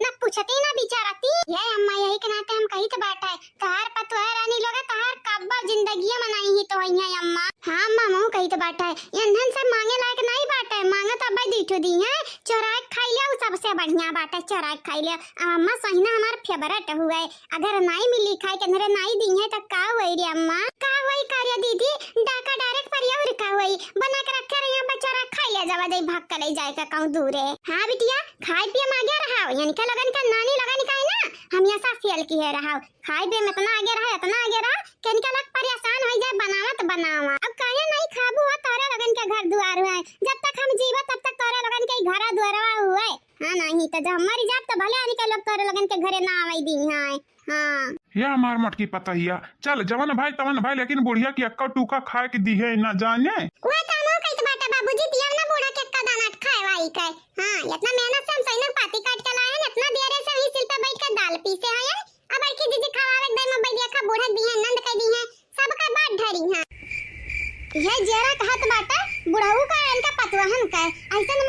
ना पूछती ना बिचारती। ये अम्मा यही के नाते हम कही तो बाटा है तहार पतवा रानी लोग तहार कब्बा जिंदगी मनाई ही तो हई अम्मा। हाँ अम्मा मो कही तो बाटा है इंधन से मांगे लायक नहीं ठो दी है चोराए खाई ले सबसे बढ़िया बात है चोराए खाई ले अम्मा सहीना हमार फेवरेट हुए अगर नहीं मिली खाए के अंदर नहीं दी है तो का हुई रे अम्मा का हुई कार्य दीदी डाका डायरेक्ट परिया और का हुई बना के रखे रहे यहाँ बचारा खाई ले जावा जाई भाग कर ले जाए का कहूं दूर है हां बिटिया खाई पिए में आगे रहा यानी के लगन का नानी लगन का है ना हम ऐसा फेल की है रहा खाई पिए में इतना आगे रहा इतना आगे रहा केन के लग परेशान हो जाए बनावा अब काहे नहीं खाबू है तारे लगन के घर दुआर है जब तक हम जीवा तब तक तारे लगन के घर दुआरवा हुए हां नहीं तो जब मर जाब तो भले आनी के लोग तारे लगन के घरे ना आवे दी है हां या हमार मटकी पतहिया चल जवन भाई तवन भाई लेकिन बुढ़िया की अक्का टूका खाए के दी है ना जाने ओए तामो कइत बाटा बाबूजी पिया ना बूढ़ा के अक्का दाना खाए वाई के हां इतना मेहनत से हम सही ना पाती काट के लाए हैं इतना देर से ही सिल पे बैठ के दाल पीसे हैं अब बड़की दीदी खवावे दे में बैठिया खा बूढ़ा दी है नंद कह दी है सबका बात धरी है ये जरा कहत बाटा बुढ़ऊ का इनका पतवहन का ऐसन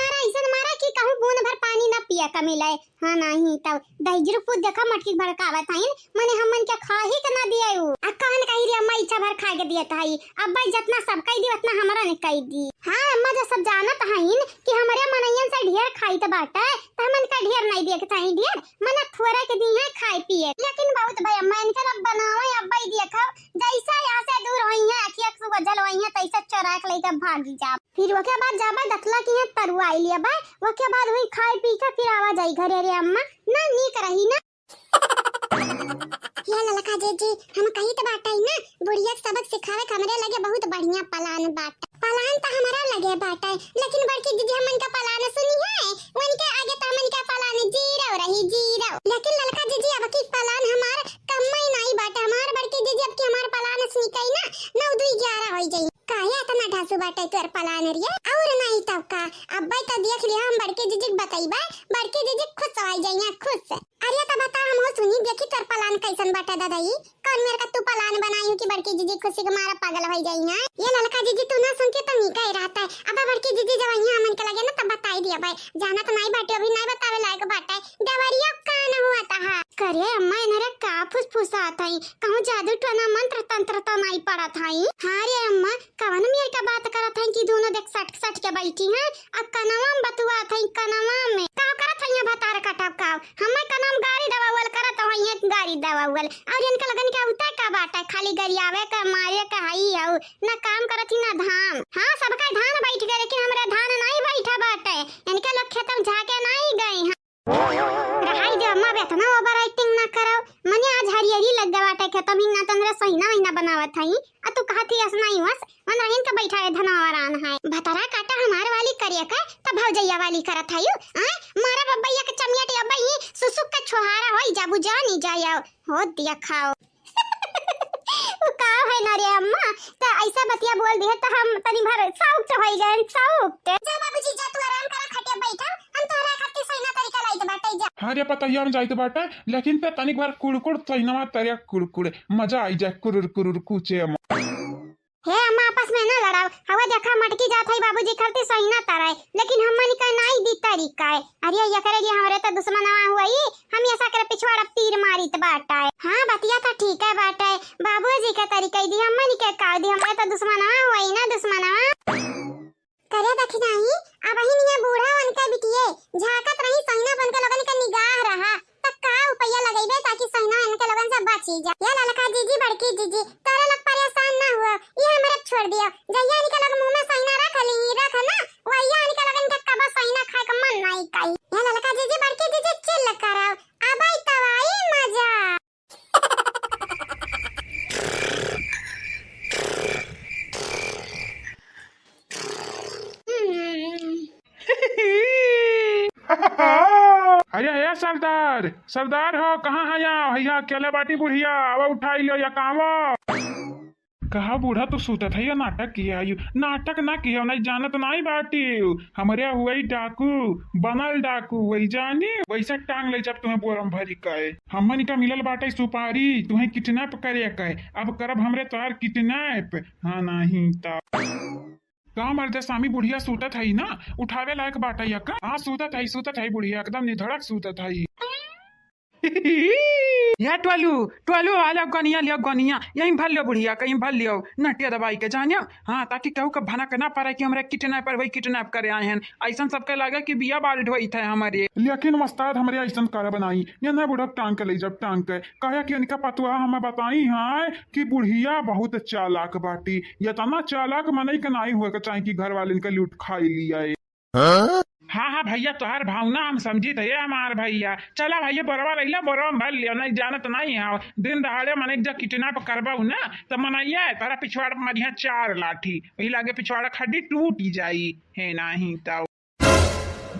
मारा कि कहूं बूंद भर पानी ना पिया का मिले हां नहीं तब दहिजरू पुत देखा मटकी भड़कावत हईन माने हमन के खा ही के ना दिए उ आ कहन कही रे अम्मा इच्छा भर खा के दियत हई अब्बा जितना सब कह दी उतना हमरा ने कह दी हां अम्मा जो सब जानत हईन कि हमरे मनैयन से ढेर खाई त बाटा त हमन का ढेर नहीं दिए के चाहिए ढेर मने थोड़ा के दी है खाए पिए लेकिन बहुत भाई अम्मा इनके लोग बनावे अब्बा ही देखा जैसा यहां से दूर होई है अखिया से वजल होई है तैसे चोरा के लेके भागी जा फिर ओके बाद जाबा दखला की है तरुआ आई लिया बा ओके बाद वही खाए पी के फिर आवा जाई घरे रे अम्मा ना नीक रही ना ये ललका जी हम कही तो बात है ना बुढ़िया सबक सिखावे हमरे लगे बहुत बढ़िया पलान तो हमारा लगे बात है लेकिन बड़की दीदी हमन का पलान सुनी है उनके आगे तो हमन का पलान जीरो लेकिन ललका जी अब की पलान हमार कम ही नहीं बात हमार बड़की दीदी अब की हमार पलान सुनी कही ना 9 2 11 हो जाई काया तना ढासु बाटे तोर पलान रिया और नहीं तब का अब्बा तो देख लिया हम बड़के जीजी बताइबा बड़के जीजी खुश हो जाइया खुश अरे तो बता हम हो सुनी देखी तोर पलान कैसन बाटे दादाई कौन मेरे का तू पलान बनाई कि बड़की जीजी खुशी के मारा पागल हो जाइया ये ललका जीजी तू ना सुन के तो नहीं कह रहता है अब बड़की जीजी जब यहां मन के लगे ना तब बताई दिया भाई जाना तो नहीं बाटे अभी नहीं बतावे लायक बाटे देवरिया कान हुआ था करे अम्मा इनरे का फुसफुसा थई कहूं जादू टोना मंत्र तंत्र तो नहीं पड़ा थई हां रे अम्मा कवन मेर का बात करत हई कि दोनों देख सट के बैठी हैं अब कनवा में बतुआ थई कनवा में का करत हई भतार कटब का हमें कनम गाड़ी दवावल करत हई एक गाड़ी दवावल और इनका लगन के उता का बात है खाली गरियावे का मारे का हई हउ ना काम करत ही ना धान हां सबका धान बैठ गए लेकिन हमरा धान नहीं बैठा बाटे इनके लोग खेतम जाके नहीं गए रहाई जो अम्मा बेतना ओवर एक्टिंग ना करो मने आज हरियरी लग गवाटे खेतम ही ना तंद्र सहीना महीना बनावत हई आ तू कहती हस नहीं हस मन रहिन के बैठाए धनवारान है भतरा काटा हमार वाली करिया का तब भौजैया वाली करत हई मारा बब्बैया के चमियाटे अब्बई सुसुक का छोहारा होई जाबू जानी जायो हो दिया खाओ का है ना रे अम्मा तो ऐसा बतिया बोल दिए तो हम तनी भर साउक होई गए साउक जा बाबूजी जा तू आराम करा खटिया बैठा हम तोरा खातिर सहीना तरीका लाइत बाटे जा हाँ रे पतहिया में जाइत बाटे लेकिन पे तनिक बार कुड़कुड़ सहीनवा तरिया कुड़कुड़े मजा आई जाए कुरुर कुचे हे अम्मा आपस में ना लड़ाओ हवा देखा मटकी जात है बाबूजी खरते सही ना तराए लेकिन हमनी का नहीं दी तरीका है अरे ये करेगी हमरे तो दुश्मनवा हुई हम ऐसा करे पिछवाड़ा तीर मारित बाटा है हां बतिया तो ठीक है बाटा है बाबूजी का तरीका दी हमनी के का दी हमरे तो दुश्मनवा हुई ना दुश्मनवा करे देखी नहीं अब ही नहीं बूढ़ा उनका बिटिए झाकत रही सहीना बन के लोगन का निगाह रहा तक का उपाय लगाइबे ताकि सहीना इनके लोगन से बची जा ये ललका जीजी बड़की जीजी तारे लोग परेशान ना हुआ ये हमरे छोड़ दिया जइया इनके लोग मुंह में सहीना रख ना वइया इनके लोगन के कबा सहीना खाए का मन नहीं काई ये ललका जीजी बड़की जीजी चिल्ल कराओ अब आई तवाई मजा अरे हे सरदार हो कहाँ है यहाँ भैया अकेले बाटी बुढ़िया अब उठाई लो या कामो कहा बूढ़ा तो सूता था या नाटक किया नाटक ना किया नहीं जानत नहीं बाटी हमारे हुई डाकू बनल डाकू वही जानी वैसा टांग ले जब तुम्हें बोरम भरी कहे हमन का मिलल बाटे सुपारी तुम्हें किडनैप करे कहे अब करब हमरे तोहर किडनैप हाँ नहीं तब का मर्दे स्वामी बुढ़िया सूतत है ना उठावे लायक बाटा या का हाँ सूतत है बुढ़िया एकदम निधड़क सूतत है ये टोलू टोलू आ जाओ गनिया लियो गनिया यहीं भर लियो बुढ़िया कहीं भर लियो नटिया दवाई के जानियो हाँ ताकि कहू का भना करना पड़ा कि हमारे किडनैपर वही किडनैप करे आए हैं ऐसा सबके लगा कि बिया बाल ढोई थे हमारे। लेकिन उस्ताद हमारे ऐसा करा बनाई ये ना बुढ़ा टांग के ले जब टांग के कहे कि इनका पतवा हमें बताई है कि बुढ़िया बहुत चालाक बाटी ये तना चालाक मनई के नहीं हुए चाहे कि घर वाले इनका लूट खाई लिया है। हाँ हाँ भैया तोहार भावना हम समझी थे हमार भैया चला भैया बरवा रही बरवा भर लियो नहीं जानत नहीं है दिन दहाड़े मन जब किडनैप करबाऊ ना तो मनैया तारा पिछवाड़ मरिया 4 लाठी वही लागे पिछवाड़ा खड्डी टूट जाई है नहीं तो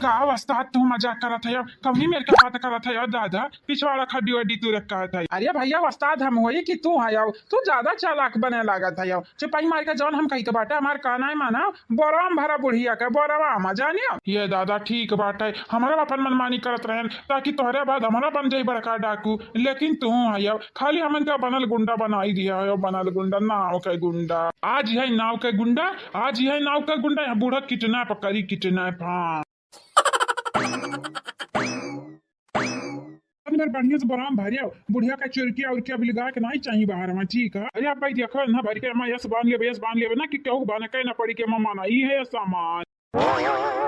का उस्ताद तू मजाक करत है कभी मेरे के बात करत है दादा पिछवाड़ा खड्डी वड्डी तू रखा है। अरे भैया उस्ताद हम वही कि तू है तू ज्यादा चालाक बने लागत है चिपाई मार के जौन हम कही तो बाटे हमार कहना है माना बोरवा भरा बुढ़िया के बोरवा हम जानियो ये दादा ठीक बात है हमारा अपन मनमानी करत रहे ताकि तोहरे बाद हमारा बन जाई बड़का डाकू लेकिन तू है खाली हमन का बनल गुंडा बनाई दिया है बनल गुंडा नाव के गुंडा आज है नाव के गुंडा आज है नाव के गुंडा बूढ़ा किडनैप करी किडनैप। हाँ बढ़िया से बराम भरिया बुढ़िया का चुरकिया उर्किया भी लगा के नहीं चाहिए बाहर में ठीक है। अरे आप भाई देखो ना भर के मैं यस बांध ले ना कि क्यों बांध के ना पड़ी के मम्मा नहीं है सामान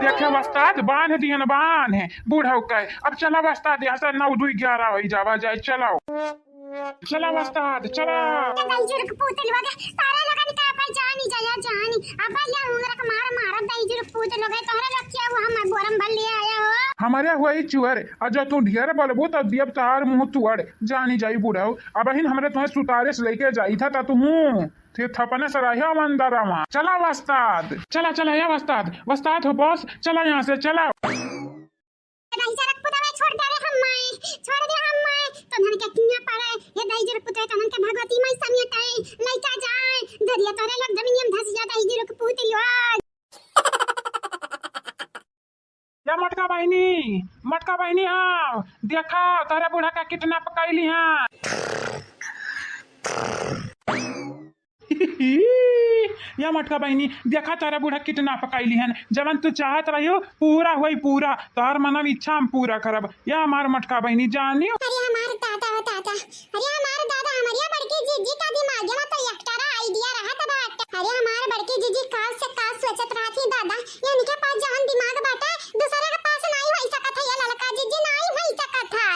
देखे उस्ताद बांध दिए न बांध है बूढ़ा के अब चला उस्ताद ऐसा 9 2 11 हो जावा जाए चलाओ चला उस्ताद चला दाइजुर पुतल वगे सारा लोगन का पर जानी जाया जानी अब या हमरा का मार दाइजुर पुतल वगे तोहरा लक्ष्य हुआ हम बोरम भर ले आया हो हमारे हुआ ही चुअर और जो तू ढेर बोलबो तब दियब तार मुंह तुअर जानी जाई बुढ़ाऊ अब हिन हमरे तुम्हें सुतारे से लेके जाई था तू थे थपने से रहिया मंदरा वहां चला उस्ताद चला चला या उस्ताद हो बॉस चला यहाँ से चला दाइजुर पुतल छोड़ दे हम तो धन के किया पड़े ये दाइजुर पुतल तो धन के भगवती माई समियटाए लइका जाए दरिया तोरे लग जमीन में धस जा दाइजुर पुतल या मटका बहनी हाँ देखा तारा बूढ़ा का किडनैप कैली हाँ या मटका बहनी देखा तारा बूढ़ा किडनैप कैली हन जवन तू चाहत रहियो पूरा होई पूरा तार मनव इच्छा हम पूरा करब या हमार मटका बहनी जानियो। अरे हमार दादा हमारी बड़की जीजी का दिमाग में तो एकटारा आइडिया रहा था बात अरे हमार बड़की जीजी काल से काल सोचत रहा थी दादा ये इनके पास जहां दिमाग बाटे दूसरे के पास नहीं हो सकत है ये लड़का जीजी नहीं हो सकत है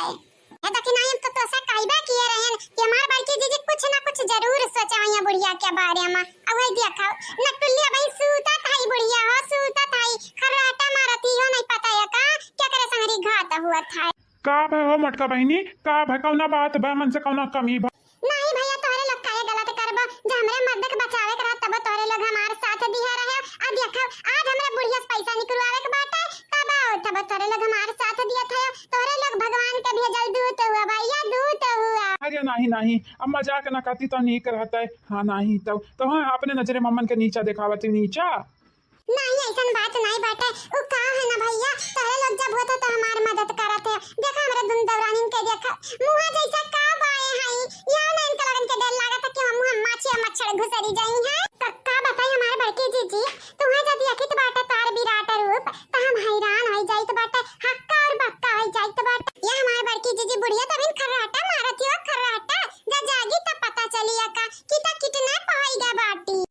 ये देखी नहीं हम तो ऐसा कायबा किए रहन कि हमार बड़की जीजी कुछ ना कुछ जरूर सोचा है बुढ़िया के बारे में अब वही देखा नटुल्लिया भाई सूता थाई बुढ़िया हो सूता थाई खर्राटा मारती हो नहीं पता है का क्या करे संगरी घात हुआ था का भय हो मटका बहनी का भय कौना बात भय मन से कौना कमी नहीं भैया तोरे लोग काहे गलत करबो जो हमरे मर्द के बचावे के रहत तब तोरे लोग हमार साथ दिया रहे अब देखो आज हमरा बुढ़िया से पैसा निकलवावे के बाटे तब तब तोरे लोग हमार साथ दिया थे तोरे लोग भगवान के भेजल दूत हुआ भैया दूत हुआ। अरे नहीं अब मजाक न करती तो नहीं करता है। हाँ नहीं तो हाँ अपने नजरे मम्मन के नीचा दिखावती नीचा नहीं ऐसा बात नहीं बाटे उ का है ना भैया तोरे लोग जब होते तो हमार मदद करत है देखा हमरे दुन दौरानिन के देखा मुंह जैसा का बाए हई या ना इनके लगन के डर लागत कि हम मुंह माछी मच्छर घुसरी जाई है का बताई हमारे बड़की जीजी तुम्हें जदी अखित बाटे तार विराट रूप तो हम हैरान हो जाइत बाटे हक्का और बक्का हो जाइत बाटे ये हमारे बड़की जीजी बुढ़िया तो बिन खर्राटा मारती हो खर्राटा जब जागी तब पता चलिया का कि ता कितना पाएगा बाटी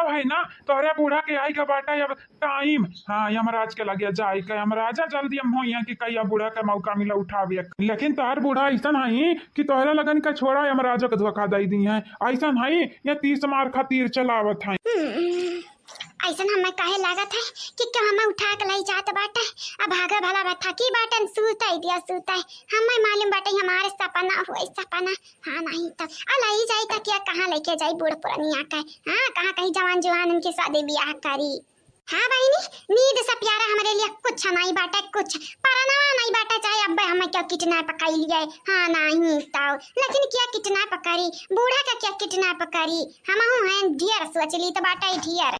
है ना तोरे बूढ़ा के आई का बाटा अब टाइम। हाँ यमराज के लगे जाए के यमराजा जल्दी हम हो यहाँ की कई बूढ़ा का मौका मिला उठावे लेकिन तार बूढ़ा ऐसा नहीं कि तोहरा लगन का छोड़ा यमराजा के धोखा दे दी है ऐसा नहीं या 30 मार खातिर चलावत है ऐसा हमें काहे लागत है कि क्यों हमें उठा के लाई जात बाटे अब भागा भला बैठा की बाटन सूता हमें मालूम बाटे हमारे सपना हुआ सपना। हाँ नहीं तो लाई जाए तो क्या कहाँ लेके जाए बूढ़ पुरानिया का हाँ कहाँ कहीं जवान जवान उनके शादी ब्याह करी। हाँ बहनी नींद से प्यारा हमारे लिए कुछ नहीं बाटे कुछ परनवा नहीं बाटा चाहे अब हमें क्या कितना पकाई लिया है हाँ नहीं ताऊ लेकिन क्या कितना पकारी बूढ़ा का क्या कितना पकारी हम हैं ढेर सोच ली तो बाटा ही ढेर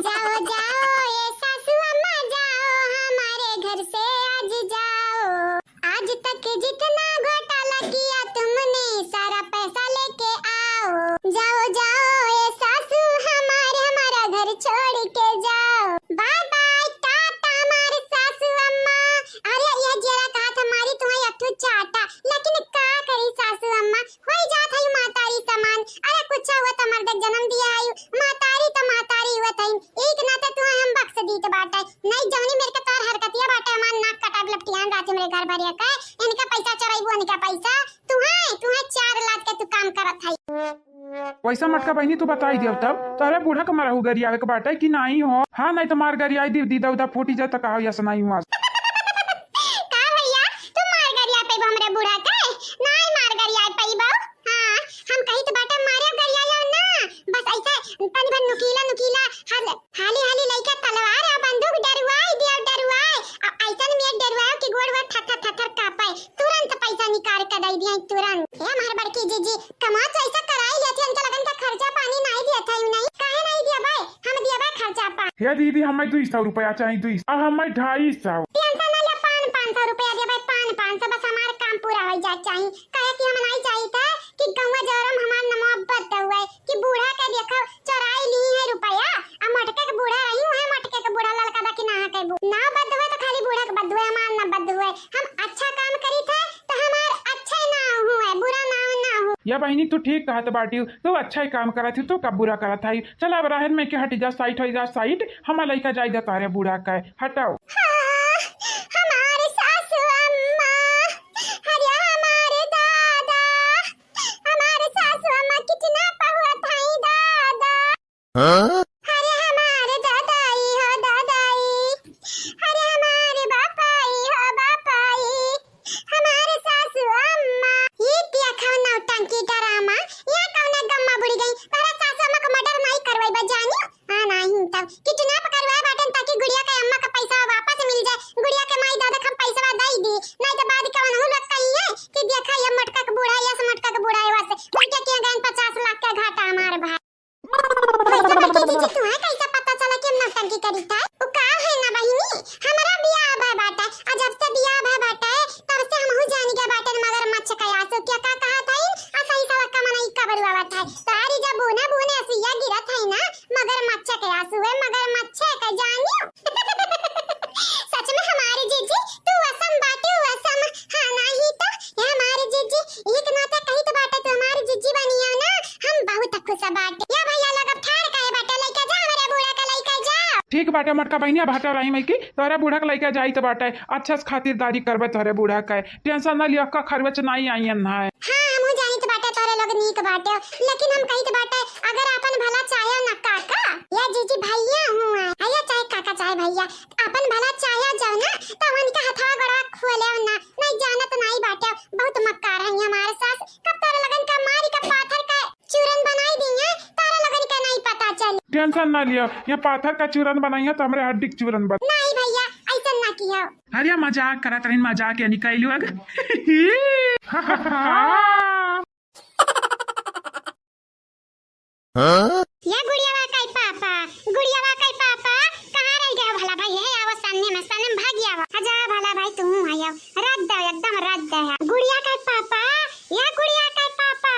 जाओ जाओ ये सासू अम्मा जाओ हमारे घर से आज जाओ आज तक जितना घोटाला किया तुमने सारा पैसा लेके आओ जाओ जाओ ये सासू हमारा घर छोड़ के जाओ बाय बाय टाटा हमारे सासू अम्मा अरे ये जरा कहा हमारी तुम्हें अथु चाटा लेकिन का करी सासू अम्मा होई जात है मातारी समान अरे कुछ हुआ तो मर्द जन्म दिया है मातारी तो मातारी हुआ था एक नाते तुम्हें हम बख्श दी तो बाटा नहीं जवनी मेरे का तार हरकतिया बाटा हमार नाक कटा लपटियान रात मेरे घर भरिया का इनका पैसा चोराइबो इनका पैसा तुम्हें 4 लाख के तू काम करत है पैसा मटका बहनी तू बताई दियो तब तारे बूढ़ा का मारा हो गरी आवे के बाटा कि नहीं हो हाँ नहीं तो मार गरी आई दी दीदा उदा फूटी जा तक या सुनाई हुआ का भैया तुम मार गरिया पे हमरे बूढ़ा के नहीं मार गरिया पे बा हां हम कहीं तो बाटा मारे गरिया लो ना बस ऐसा तन भर नुकीला हाली हाली लइका तलवार आ बंदूक डरवाई दिया डरवाई ऐसा में डरवाओ कि गोड़ वर थर कापे तुरंत पैसा निकाल के दई दिया तुरंत ए हमार बड़की जीजी कमा तो ऐसा कराई लेथे उनका लगन का खर्चा पानी नहीं दिया था नहीं काहे नहीं दिया भाई हम दिया भाई खर्चा पा हे दीदी हमें 200 रुपया चाहिए 200 अब हमें 250 टेंशन ना ले 500 रुपया दे भाई 500 बस हमारा काम पूरा हो जा चाहिए कहे कि हम नहीं चाहिए था कि गंगा जौरम हमार मोहब्बत हुआ कि बूढ़ा के देखो चोराई ली है रुपया आ मटके के बूढ़ा रही है मटके के बूढ़ा लड़का बाकी ना के ना बद हुआ तो खाली बूढ़ा के बद हुआ हमार ना बद हुआ हम अच्छा काम करी थे तो हमार अच्छा ना हुआ बुरा ना हो या बहनी तू ठीक कहा तो बाटी तो अच्छा ही काम करा थी तो कब बुरा करा था चल अब राहन में के हट जा साइड हो जा साइड हमारा लड़का जाएगा तारे बूढ़ा का हटाओ हमारे सासू अम्मा अरे हमारे दादा हमारे सासू अम्मा कितना पहुआ थाई दादा अरे हमारे दादाई हो दादाई अरे हमारे बापाई हो बापाई हमारे सासू अम्मा ये क्या खाना टंकी ड्रामा ये कौन गम्मा बुड़ी गई मेरे सासू अम्मा को मर्डर नहीं करवाई बजानी हां नहीं तब कितना पकड़वाए बाटन ताकि गुड़िया के अम्मा का पैसा वापस मिल जाए गुड़िया के माई दादा का पैसा दई दी नहीं तो बाद का वनहु लग कही है कि देखा ये मटका का बूढ़ा या मटका का बूढ़ा है वैसे उनके के गन 50 लाख का घाटा हमारे भाई वैसे तुम्हें कैसा पता चला कि हम नौटंकी करी था वो का है ना बहिनी हमारा बियाह भाई बाटा आज जब से बियाह भाई बाटा है तब से हम हो जाने के बाटे मगर मच्छ का आसो क्या का कहा था आ सही सवा का मन ही कबर हुआ था सारी जब बोने ऐसिया गिरा था ना मगर मच्छ के आंसू है मगर मच्छ का जानियो सच में हमारे जीजी तू असम बाटे असम हां नहीं तो ये हमारे जीजी एक नाता कहीं तो बाटे तो हमारी जीजी बनी है ना हम बहुत खुश बाटे या भैया लगा ठाड़ काहे बाटे लेके जा हमारे बूढ़ा का लेके जा ठीक बाटे मटका बहनी अब हटा रही मैं की तोरा बूढ़ा का लड़का जाई तो बाटे अच्छा से खातिरदारी करबे तोरे बूढ़ा का टेंशन ना लियो का खर्च नहीं आई है हां हम जानी तो बाटे तोरे लोग नीक बाटे लेकिन हम कहीं तो बाटे अगर अपन भला चाहे ना काका या जीजी भैया हूं आया चाहे काका चाहे भैया अपन भला चाहे जाओ ना तो उनका हथवा गड़ा खोले ना नहीं जाना तो नहीं बाटे बहुत मक्कार है हमारे साथ कब तोरे लगन का मारी का पाथर का चूरन बनाई दिए तारे लगन का नहीं पता चल टेंशन ना लियो ये पाथर का चूरन बनाइए तो हमरे हड्डी के चूरन बन नहीं भैया ऐसा ना किया अरे मजाक करत रही मजाक या निकालियो अग या गुड़ियावा का पापा कहां रह गया भला भाई है आवो सामने में सनम भाग गया आजा भला भाई तू आया रद्द एकदम रद्द है गुड़िया का पापा या गुड़िया का पापा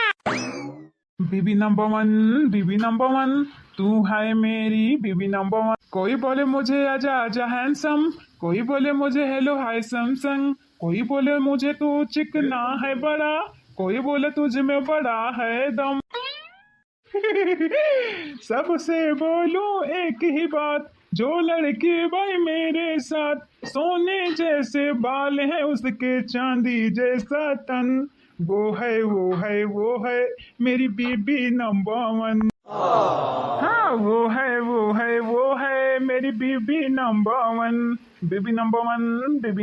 बीबी नंबर 1 तू है मेरी बीबी नंबर 1 कोई बोले मुझे आजा आजा हैंडसम कोई बोले मुझे हेलो हाय सैमसंग कोई बोले मुझे तू चिकना है बड़ा कोई बोले तुझ में बड़ा है दम सबसे बोलूं एक ही बात जो लड़की भाई मेरे साथ सोने जैसे बाल है उसके चांदी जैसा तन वो है मेरी बीबी नंबर 1 हाँ वो है मेरी बीबी नंबर 1 बीबी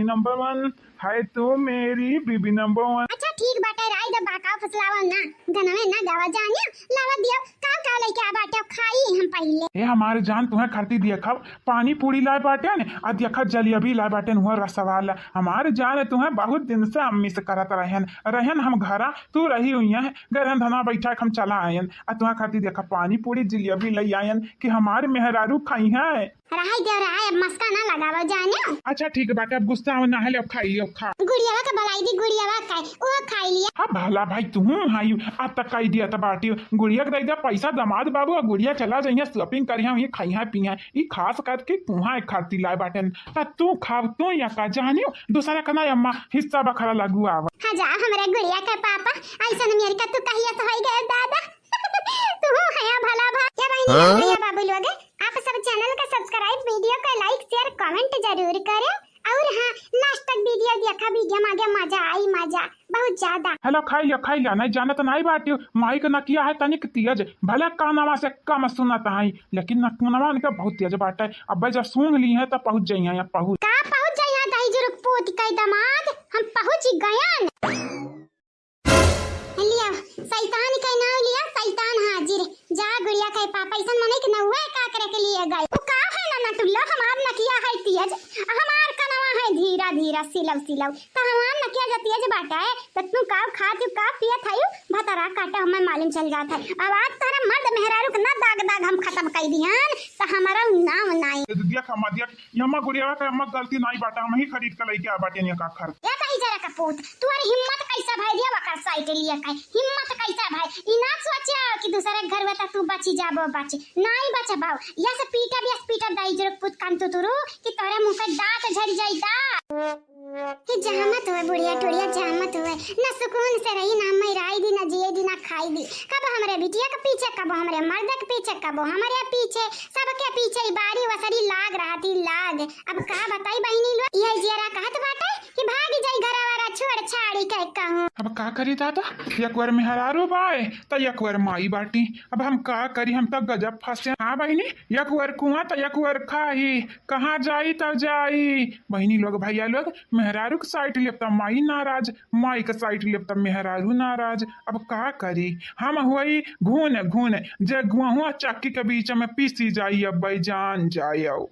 नंबर 1 है तू मेरी बीबी नंबर 1 अच्छा ठीक बाटे राई द बाका फसलावा ना गनवे ना गावा जानियो लावा दियो का का लेके आ बाटे खाई हम पहले। ए हमारे जान तुम्हें खरती देखा पानी पूरी लाए बाटे ने आ देखा जलेबी लाए बाटे हुआ रसवाला हमारे जान तुम्हें बहुत दिन से हम मिस करत रहन हम घरा तू रही हुई है गरन धना बैठा हम चला आयन आ तुम्हें खरती देखा पानी पूरी जलेबी लई आयन कि हमारे मेहरारू खाई है। रहाई दे रहा है मस्का ना लगावो जाने। अच्छा ठीक है बाटे अब गुस्सा हो ना है अब खाइए अब खा गुड़ियावा का भलाई दी गुड़ियावा का वो खाई लिया। हाँ भला भाई तुम हाई अब तक कही दिया था बाटी गुड़िया के दे दिया पैसा दमाद बाबू और गुड़िया चला जाइए शॉपिंग करिया ये खाइया पिया ये खास करके तुहा खाती लाए बाटे तू खाव तू या का जानी दूसरा का ना अम्मा हिस्सा बखरा लगू आवा। हाँ जा हमारे गुड़िया का पापा ऐसा मेरे का तू कहिया तो होई गए दादा तू हया भला भा क्या बहनी गुड़िया बाबू लोग आप सब चैनल का सब्सक्राइब वीडियो का लाइक शेयर कमेंट जरूर करें और हाँ लास्ट तक वीडियो देखा वीडियो में आगे मजा आई मजा बहुत ज्यादा। हेलो खाई लिया नहीं जाना तो नहीं बाटी माई का नकिया है तनिक तेज भले कानवा से कम सुनत है लेकिन नकुनवा का बहुत तेज बाटे अब जब सुन ली है तब पहुंच जाइए पहुंच का पहुंच जाइए दही जरूर पोत का दामाद हम पहुंच गए लिया शैतान का नाम लिया शैतान हाजिर जा गुड़िया का पापा ऐसा मने कि नहुआ का करे के लिए गए वो का है ना नटुल्ला हमार नकिया है तेज हमार कनवा है धीरा धीरा सिलव तो हमार नकिया जो तेज बाटा है तो तू का खाती का पिया थायु भतरा काटा हमें मालूम चल जाता है अब आज तारा मर्द मेहरारू के ना दाग हम खत्म कर दिहन तो हमारा नाम नहीं देख हम देख यम्मा गुड़िया का अम्मा गलती नहीं बाटा हम ही खरीद के लेके आ बाटे ने का खर या कहीं जरा का पूत तुम्हारी हिम्मत कैसा भाई दिया वका साइड लिया का हिम्मत कैसा भाई इना सोचा कि दूसरे घर में तू बची जाबो बची नहीं बचा भाव या से पीटा दाई जरूर पुत कान तो तुरु कि तोरे मुंह पे दांत झड़ जाई दा कि जहमत होए बुढ़िया टोड़िया जहमत होए न सुकून से रही ना मैराई दी ना जिए दी ना खाई दी कब हमारे बिटिया के पीछे कब हमारे मर्द के पीछे कब हमारे पीछे सबके पीछे बारी वसरी लाग रहा थी लाग अब का बताई बहनी लोग ये जरा कहत बाटे कि भाग जाई घरा वाला छोड़ छाड़ी कह कहूं अब का करी दादा एक बार मेहरारू बाए तो एक बार माई बाटी अब हम का करी हम तक गजब फंसे। हाँ बहनी एक बार कुआं तो एक बार खाही कहाँ जाई तब जाई बहनी लोग भैया लोग मेहरारू के साइड लेप तब माई नाराज माई के साइड लेप तब मेहरारू नाराज अब का करी हम हुई घून जे गुआ चक्की के बीच में पीसी जाई अब जान जाओ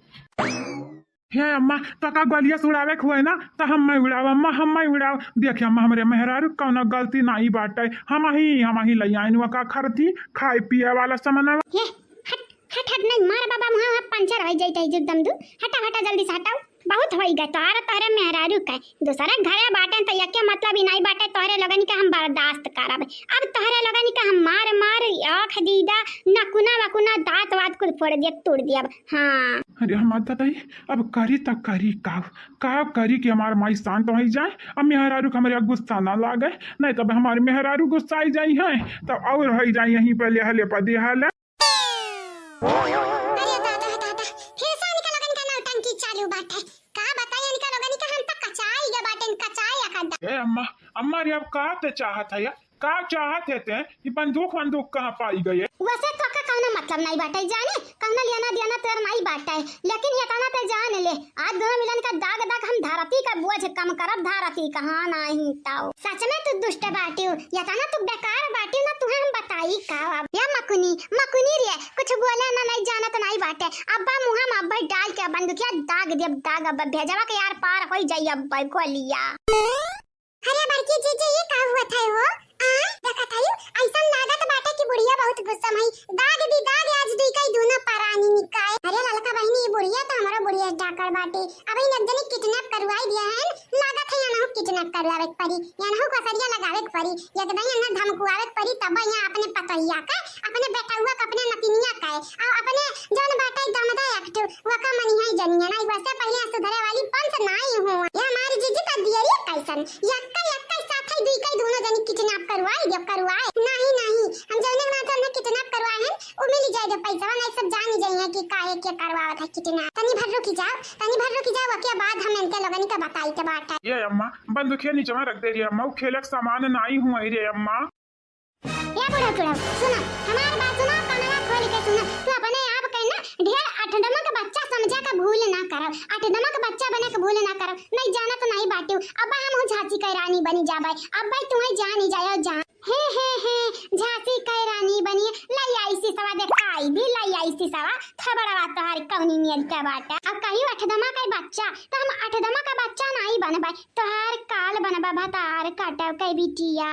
हे अम्मा तो का गलिया उड़ावे हुए ना तो हम उड़ाव अम्मा हम उड़ाव देखिए अम्मा हमारे मेहरारू कौन गलती नहीं बाटे हम ही ले आइन का खरती खाए पिए वाला सामान हट नहीं मार बाबा वहां पंचर हो जाई एकदम दू हटा जल्दी से हटाओ बहुत होई गए तोरे मेहरारू का दूसरा घरे बाटे तो यके मतलब ही नहीं बाटे तोरे लगन के हम बर्दाश्त करब अब तोरे लगन के हम मार आँख दीदा नकुना वकुना दांत वात कुल फोड़ दिया तोड़ दिया। हाँ अरे हम दादाई अब करी तक करी का करी कि हमारे माई शांत हो जाए अब मेहरारू का हमारे गुस्सा ना लागे नहीं तब हमारे मेहरारू गुस्सा आई जाई है तब और हो जाए यहीं पहले हले पदे हले चालू बाटे का बताइए इनका लोगन के हम तक कचाई गे बाटे कचाई अकदा ए अम्मा रे अब का ते चाहत है का चाहत है कि बंदूक कहाँ पाई गई है वैसे तो का कौनो मतलब नहीं बाटे जाने कौनो लेना देना तेर नहीं बाटे लेकिन ये कहना ते जान ले आज दोनों मिलन का दाग हम धरती का बोझ कम करब धरती कहाँ नहीं ताओ सच में तू दुष्ट बाटी या कहना तू बेकार बाटी ना तुम्हें हम बताई का अब या मकुनी रे कुछ बोले ना नहीं जाना तो नहीं बाटे अब्बा मुंह में अब्बा डाल के बंदूकिया दाग अब भेजवा के यार पार हो जाई अब्बा को लिया। अरे बड़की जीजी ये का हुआ था वो देखा था ऐसा लागत बाटे कि बुढ़िया बहुत गुस्सा में दाग आज दी कई दोनों परानी निकाय। अरे ललका बहनी ये बुढ़िया तो हमारा बुढ़िया डाकर बाटे अब इन नजनी किडनैप करवाई दिया है लागत है यहाँ किडनैप करवावे परी यहाँ कसरिया लगावे परी एकदम यहाँ धमकुआवे परी तब यहाँ अपने पतैया का अपने बेटा हुआ अपने नतिनिया का और अपने जन बाटे दमदा एक्ट वो का मनिया जनिया नहीं वैसे पहले सुधरे वाली पंच नहीं हो ये हमारी जीजी का दिया रे कैसन यक्का साथ ही दुई कई दोनों जनी किडनैप करवाए नहीं हम जौने बात हमने किडनैप करवाए हैं वो मिल जाए जो पैसा नहीं सब जान ही जाइए कि काहे के करवावा था किडनैप तनी भर रुकी जाओ के बाद हम इनके लोगन का बताई के बात है। ये अम्मा बंदूक नीचे में रख दे रही अम्मा खेलक सामान नहीं हुआ रे अम्मा ये बुढ़ा सुनो हमारी बात सुनो कानवा खोल के सुनो तू अपने आप कहना ढेर आठदमा का बच्चा समझा का भूल ना करब आठदमा का बच्चा बने का भूल ना करब नहीं जाना तो नहीं बाटियो अब हम झांसी का रानी बनी जाबे अब भाई तुम्हें जान ही जायो जान झांसी कै रानी बनी लाई आई सी सवा देखाई दी लाई आई सी सवा खबरवा तोहर कौनी मिल के बाटा अब कहीं अठदमा का बच्चा तो हम अठदमा का बच्चा नहीं बनबा तोहर काल बनबा भतार काटव कै बिटिया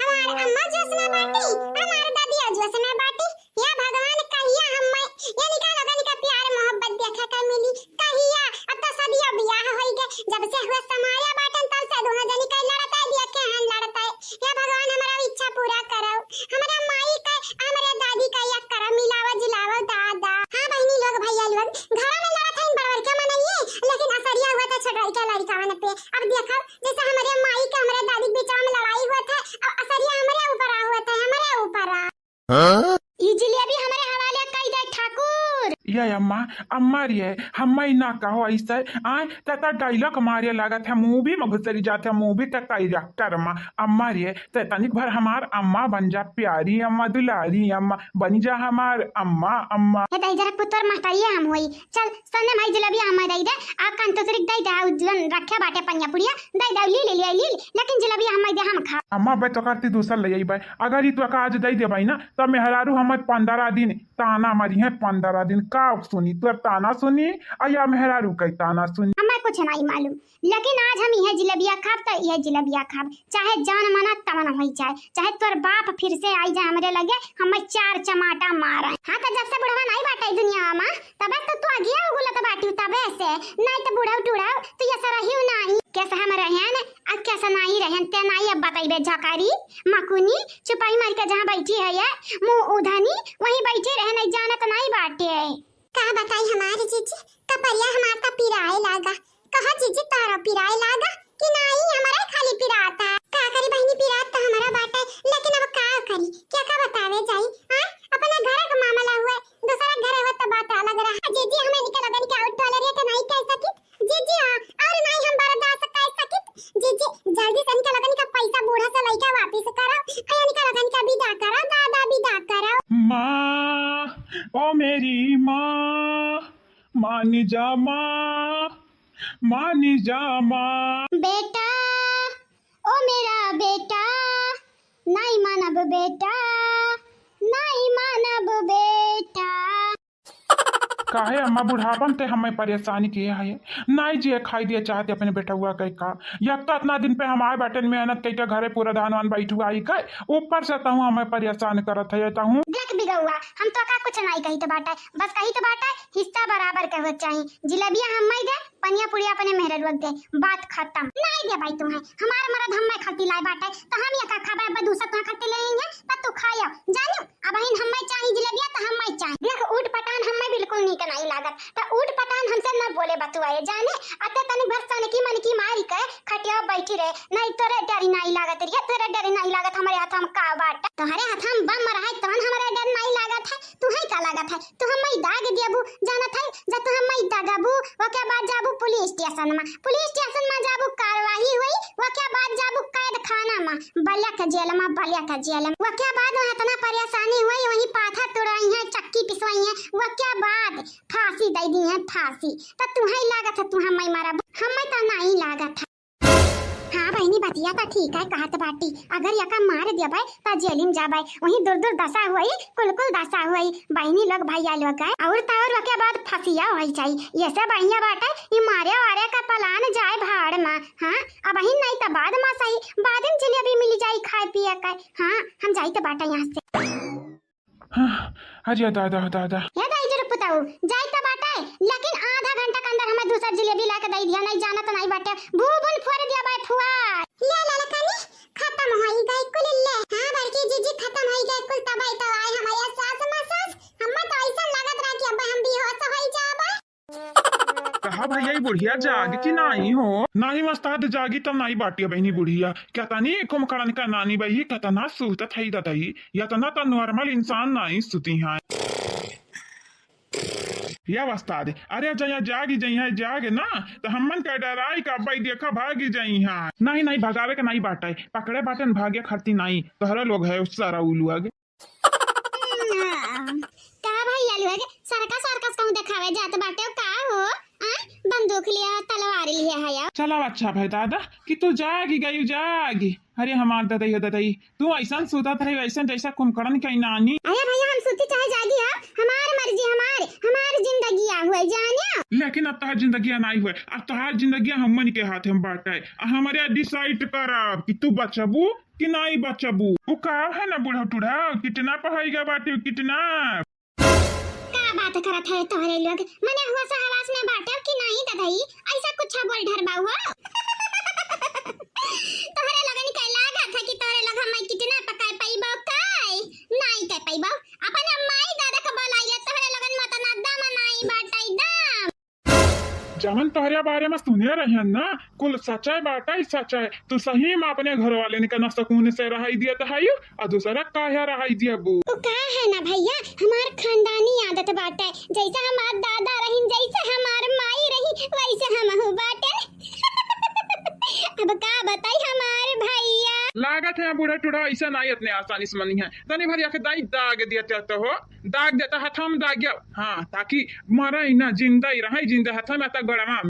हमार अम्मा जसना बाटी हमार दादी जसना बाटी या भगवान कहिया हम्मे ये निकालो गनी का प्यार मोहब्बत देखा का मिली कहिया अब तो सदिया बियाह होई गए जब से हुआ समाया बाटन तब से दोनों जनी का लड़ता दिया के हन लड़ता या भगवान हमारा इच्छा पूरा करो हमारा माई का हमारे दादी का या कर मिलावा जिलावा दादा हां बहनी लोग भैया लोग घर में लड़त हन बड़वर के मनइए लेकिन असरिया हुआ था छड़ाई का लड़का वन पे अब देखो जैसे हमारे माई का हमारे दादी के बीच में लड़ाई हुआ था अब असरिया हमारे ऊपर आ हुआ था हमारे ऊपर आ ई जलेबी हमारे हवाले कई दे ठाकुर ये अम्मा रे हम्मा ना कहो ऐसे आय तता डायलॉग मारे लागत है मूवी में घुसरी जाते है मूवी तक डायरेक्टर में अम्मा रे तनिक भर हमार अम्मा बन जा प्यारी अम्मा दुलारी अम्मा बन जा हमार अम्मा अम्मा हे दई जरा पुत्र महतारिया हम होई चल सने भाई जलेबी हम दई दे आ कान तो तरिक दई दे उजलन रखे बाटे पन्या पुड़िया दई दई ली लेकिन जलेबी हम दे हम खा अम्मा बे तो करती दूसर ले आई भाई अगर ही तो आज दई दे भाई ना तब मेहरारू हम 15 दिन ताना मरी है 15 दिन का सुनी तो ताना सुनी या मेहरारू कई ताना सुनी हमें कुछ नहीं मालूम लेकिन आज हम यह जलेबिया खाब तो यह जलेबिया खाब चाहे जान मना तमन होई चाहे तोर बाप फिर से आई जाए हमरे लगे हमें 4 चमाटा मारा हां तो जब से बुढ़वा नहीं बाटे दुनिया में तब तो आगे होगला तो बाटी तबे से नहीं तो बुढ़ा टूड़ा तो ये सारा ही नहीं कैसे हम रहन आ कैसे नहीं रहन ते नहीं अब बताइबे झकारी मकुनी चुपाई मार के जहां बैठी है ये मुंह उधानी वहीं बैठे रह नहीं जानत नहीं बाटे का बताई हमारी जीजी कपरिया हमार का पिराए लागा कहा जीजी तारा पिराए लागा कि नहीं हमारा खाली पिराता का करी बहनी पिरात तो हमारा बाटा लेकिन अब का करी क्या का बतावे जाई हां अपना घर का मामला हुआ दूसरा घर है तो बात अलग रहा जीजी हमें निकल अगर क्या आउट टॉलरेट नहीं कह सकी जीजी और नहीं हम बर्दाश्त कर सकी जीजी जल्दी से निकल अगर का पैसा बूढ़ा से लइका वापस करो या निकल अगर का विदा करो दादा विदा करो माँ ओ मेरी माँ मान जा माँ मान जा माँ बेटा ओ मेरा बेटा नहीं मानब बेटा नहीं मानब बेटा काहे अम्मा बुढ़ापन ते हमें परेशानी किए है नहीं जी खाई दिए चाहते अपने बेटा हुआ कहीं का यक तो इतना दिन पे हमारे बेटे मेहनत कई घरे पूरा धान वान बैठ हुआ आई कई ऊपर से तहूँ हमें परेशान करत है तहूँ देख बिगौआ हम तो का कुछ नहीं कही तो बाटा बस कही तो बाटा हिस्सा बराबर के हो चाहिए जलेबिया हम दे पनिया पुड़िया अपने मेहरे रोक दे बात खत्म नहीं दे भाई तुम्हें हमारा मरद हम खती लाए बाटे तो हम ये का खाबे अब दूसरा तुम्हें खती लेंगे तब तू खायो जानो अब हम चाहिए जलेबिया तो हम चाहिए देख ऊट पटान हम बिल्कुल नहीं नहीं लागत तो ऊट पटान हमसे न बोले बतुआए जाने अते तनिक भरसन की मन की मारी के खटिया बैठी रहे नहीं तोरे डर नहीं लागत रे तोरे डर नहीं लागत हमारे हाथ हम का बाट तुम्हारे हाथ हम बम रहा तहन हमारे डर नहीं लागत है तुम्हें का लागत है तू हम दाग देबू जानत है जब तू हम दागबू ओके बाद जाबू पुलिस स्टेशन में जाबू कार्रवाई हुई ओके बाद जाबू कैद खाना में बलिया के जेल में ओके बाद इतना परेशानी हुई वही पाथा तोड़ाई है चक्की पिसवाई है ओके बाद फांसी दे दी है फांसी तो तुम्हें लागत है तू हम मारा हमें तो नहीं लागत है हाँ बहनी बतिया तो ठीक है कहत बाटी अगर यका मार दिया भाई तो जेल में जा भाई वही दूर दूर दशा हुई कुल दशा हुई बहनी लोग भैया लोग गए और तावर के बाद फसिया होई चाहिए ये सब बढ़िया बाटे ये मारे वारे का पलान जाए भाड़ में हाँ अब बहन नहीं तो बाद में सही बाद में जलेबी मिल जाई खाए पिए का हाँ हम जाई तो बाटे यहाँ से अरे दादा ये दाई जरूर पुताऊ जाई तो बाटे लेकिन आधा घंटा के अंदर हमें दूसरा जलेबी ला के दे दिया नहीं जाना तो नहीं बाटे भूबुन फोड़ दिया भाई फुआ ले ललकनी खत्म होई गई कुल ले हां बड़की जीजी खत्म होई गई कुल तबाई तो आए हमारे सास मसाज हम तो ऐसा लागत रहा कि अब हम भी होश होई जाबा कहा भैया बुढ़िया जाग की नहीं हो नहीं मस्ताद जागी तब नहीं बाटी बहनी बुढ़िया क्या तनी कुमकरण का नानी बही कतना सूत थई दतई या तना तो नॉर्मल इंसान नहीं सुती है या वस्ताद अरे जया जागी जागे ना तो हमन का डराई का भाई देखा भागी जाई है नहीं भगावे के नहीं बाटे पकड़े बाटन भागे खरती नहीं तोहरा लोग है उस सारा उलू आगे का भाई लोग सरका सरकस कहूं देखावे जात बाटे का हो बंदूक बंदूक लिया तलवार लिया है यार। चलो अच्छा भाई दादा कि तू जागी गई जागी। अरे हमार ददई ददई तू ऐसा सोता था ऐसा जैसा कुमकड़न की नानी। अरे भैया हम सुती चाहे जागी है, हमार मर्जी हमारी जिंदगी हुआ जाने। लेकिन अब तहार जिंदगी नहीं हुए, अब तहार जिंदगी हमन के हाथ में बाटे। हमारे डिसाइड करब कि तू बचबू कि नहीं बचबू। वो का है ना बूढ़ा टूढ़ा कितना पढ़ाईगा बाटे कितना का बात करत है तोहरे लोग, मने हुआ सहवास में बाटे कि नहीं ददई, ऐसा कुछ बोल ढरबा हुआ। तोहरे लगन के लागा था कि तोहरे लोग हम कितना पकाए पाइबो काय नहीं कर पाइबो। अपन माई दादा का बोलाइले तोहरे लगन मत ना दम नहीं बाटाई दम। जमन तोहरे बारे में सुने रहे ना कुल सच्चाई बाटा ही सच्चाई। तू सही में अपने घर वाले ने कहना सकून से रहाई दिया तो हायु और दूसरा काहे रहाई दिया बू। तो का है ना भैया हमार खानदानी आदत बाटे, जैसा हमार दादा रही जैसे हमार माई रही वैसे हम हो बाटे। अब का बताई हमारे भैया। लागत है बूढ़ा टूढ़ा ऐसा नहीं इतने आसानी से मनी है। तनी भरिया के दाई दाग दिया तो हो दाग देता हाथ में दाग गया। हाँ ताकि मरा ही ना जिंदा ही रहा जिंदा हाथ में गड़मा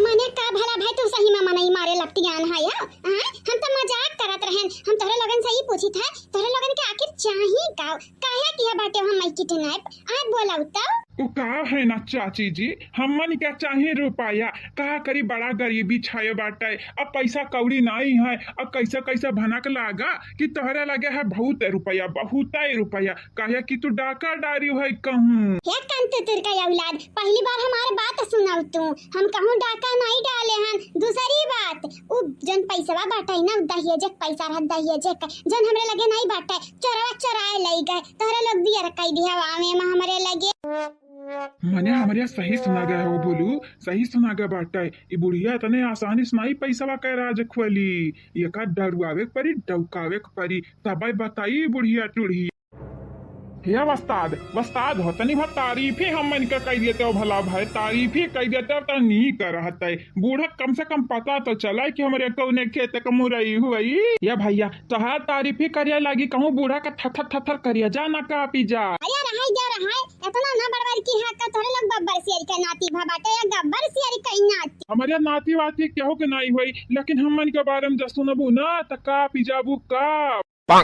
मने का भला भाई तू सही में मनई मारे लपटियान है या हम तो मजाक करत रहन। हम तोहरे लगन से ही पूछी था तोहरे लगन के आखिर चाहिए का काहे किया बाटे हम मई किडनैप आज बोलाऊ तो वो का है ना चाची जी हमन क्या चाहिए रुपया का करी बड़ा गरीबी छाए बाटे। अब पैसा कौड़ी नहीं है अब कैसा कैसा भनक लागा कि तोहरे लगे है बहुत रुपया कहे कि तू डाका डारी है कहूँ। हे कंत तुर का औलाद पहली बार हमारे बात सुनाऊ तू, हम कहूँ डाका नहीं डाले हन। दूसरी बात उ जन पैसा बाटे ना दहेजक पैसा रह दहेजक जन हमरे लगे नहीं बाटे चोराए लई गए तोहरे लोग दिया रखई दिया वामे में हमरे लगे। मने हमारे सही सुना गया हो बोलू सही सुना गया बाटे। ये बुढ़िया तने आसानी से नहीं पैसा कह राज खोली ये का डरुआवे परी डौकावे परी तब बताई बुढ़िया टूढ़ी। हे वस्ताद हो तनी भर तारीफ ही हम मन कह देते हो भला भाई तारीफ ही कह देते हो तो नहीं कर रहता है। बूढ़ा कम से कम पता तो चला कि हमारे कौने खेत का मुरई हुई या भैया तोहार तारीफ ही करिया लगी कहूँ बूढ़ा का थथर करिया जा ना का पी जा। अरे रहाई इतना ना बड़बर की है का तोरे लोग बब्बर सियारी का नाती भबाटे या गब्बर सियारी कई नाती हमारे नाती वाती केहू के नहीं हुई लेकिन हम मन के बारे में जब सुनबू ना तो का पिजाबू का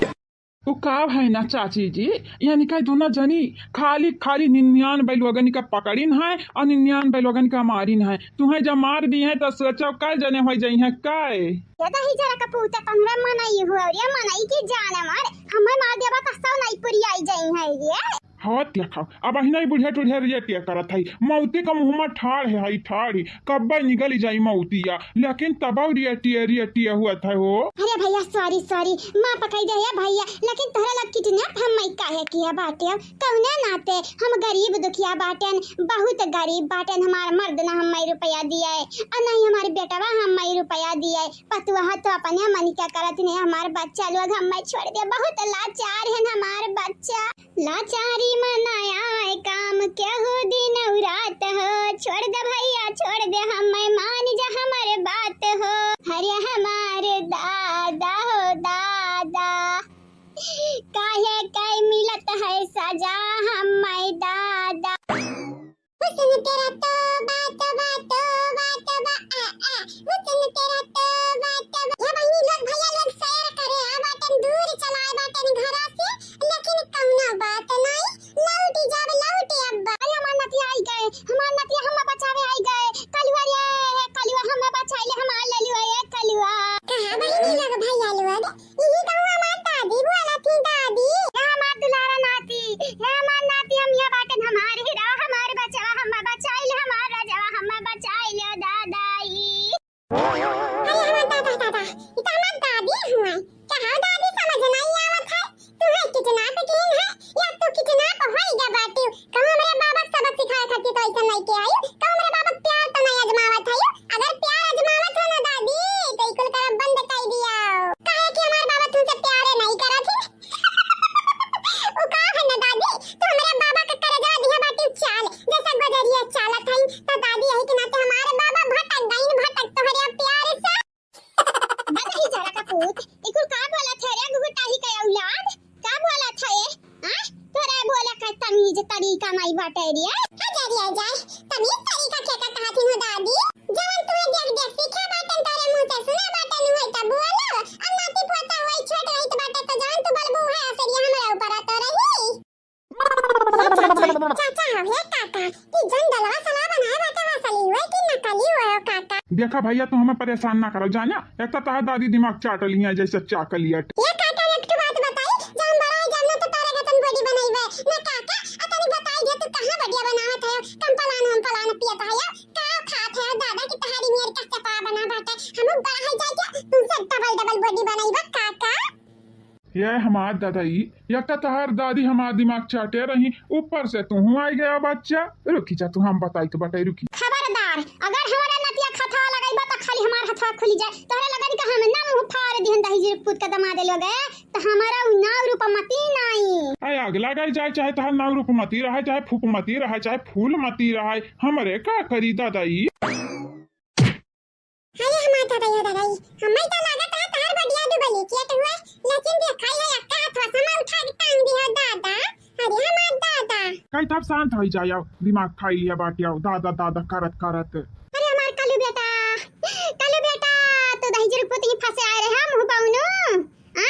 वो काव है ना चाची जी यानी का दोनों जनी खाली 99 लोगन का पकड़िन है और 99 लोगन का मारिन है। तुम्हें जब मार दी है तो सोचो कई जने हो जाई है काय दादा ही जरा कपूता कमरा मनाई हुआ और मनाई की जान मार हमें मार देबा त सब नहीं पूरी आई जाई है ये हाँ देखा अब अहिना बुढ़िया टुढ़िया रियटिया करत है मौती का मुँह में ठाड़ है ठाड़ी कब निकल जाई मौतिया लेकिन तब रियटिया हुआ था वो। अरे भैया सॉरी माँ पकड़ दे भैया लेकिन तोहरा लग किडनैप हम मई काहे किया बाटे कौने नाते हम गरीब दुखिया बाटन बहुत गरीब बाटन हमार मर्द ना हम मई रुपया दिया है और नहीं हमारे बेटवा हम मई रुपया दिया है पतुआ तो अपने मन क्या करत नहीं हमारे बच्चा लोग हम मई छोड़ दे बहुत लाचार है हमारे बच्चा लाचारी मनाया काम क्या हो दिन रात हो छोड़ दे भैया छोड़ दे हम मान जा हमारे बात हो हरे हमारे दादा हो दादा काहे काहे मिलत है सजा हम दादा हुस्न तेरा तो बात हुस्न तेरा तो बात ये बहनी लोग भैया लोग सैर करे बाटन दूर चलाए बाटन घरा से लेकिन कौना बात नहीं लौटी जब लौटी अब्बा हमार नतिया आई गए हमार नतिया हम बचावे आई गए कलुआ रे कलुआ हम बचाइले हमार ललुआ ये कलुआ कहां बहनी लोग भैया लोग यही कहूं हमार दादी बोला थी दादी हमार दुलारा नाती हमार नाती हम ये बाटन हमार हीरा हमार बचावा हम बचाइले हमार राजवा हम बचाइले दादाई अरे हमार दादा ये तो हमार दादी हुआ कहां दादी समझ नहीं आवत है तुम्हें कितना कठिन है या तो कितना होइगा बाटू कहूं मेरे बाबा सबक सिखाए खाती तो ऐसा नहीं के आई कहूं मेरे बाबा प्यार तो नहीं आजमावत है अगर प्यार आजमावत है ना दादी तो इकुल कर बंद कर दिया काहे कि हमारे बाबा तुमसे प्यार नहीं करत है ओ का है ना दादी तो मेरे बाबा का करे जा दिया बाटू चाल जैसा गुजरिया चालत है तो दादी यही के नाते हमारे बाबा भटक तोहरे प्यार से बदही जरा का पूत इकुल का बोला थे रे गुगुटाही का औलाद का बोला था ये हां तोरा बोला का तमीज तरीका नहीं बाटे रे आ जा तमीज देखा भैया तू हमें परेशान ना करो जाना। एक तो तार दादी दिमाग चाट ली है जैसे चाकलियट। ये काका ने एक बात बताई, जब बड़ा है जानना तो तारे गतन बॉडी बनाई बे ना काका। अतनी बताई दे तू कहां बढ़िया बनावत है, हम पलान पियत है का खात है दादा की तहारी मेर का चपा बना बाटे। हम बड़ा है जाके तू से डबल बॉडी बनाई बे काका। ये हमार दादाई एक तो तार दादी हमार दिमाग चाटे रही, ऊपर से तू आई गया बच्चा। रुकी जा तू हम बताई तो बताई रुकी। खबरदार अगर हमारा नतिया खथा लगाई बा त खाली हमार हथवा खुली जाए। तोहरा लगन का हम ना मुंह फाड़ दिहन दही जीर पूत का दमा देलो गए त हमारा नाव रूपमती नहीं। अरे अगला गई जाए चाहे तार नाव रूपमती रहे, चाहे फूपमती रहे, चाहे फूलमती रहे, हमरे का करी दादाई। हाय हमार दादाई हमें तो लागत है तार बढ़िया डुबली किया हुआ, लेकिन देखा है अक्का हथवा समा उठा के टांग दिया दादा। अरे हमार दादा कई तब शांत हो जाओ, दिमाग खाई लिया बाटिया दादा दादा करत करत। अरे हमार कालू बेटा तो दही जीर पूत ही फंसे आए रहे मुंह पाउनु आ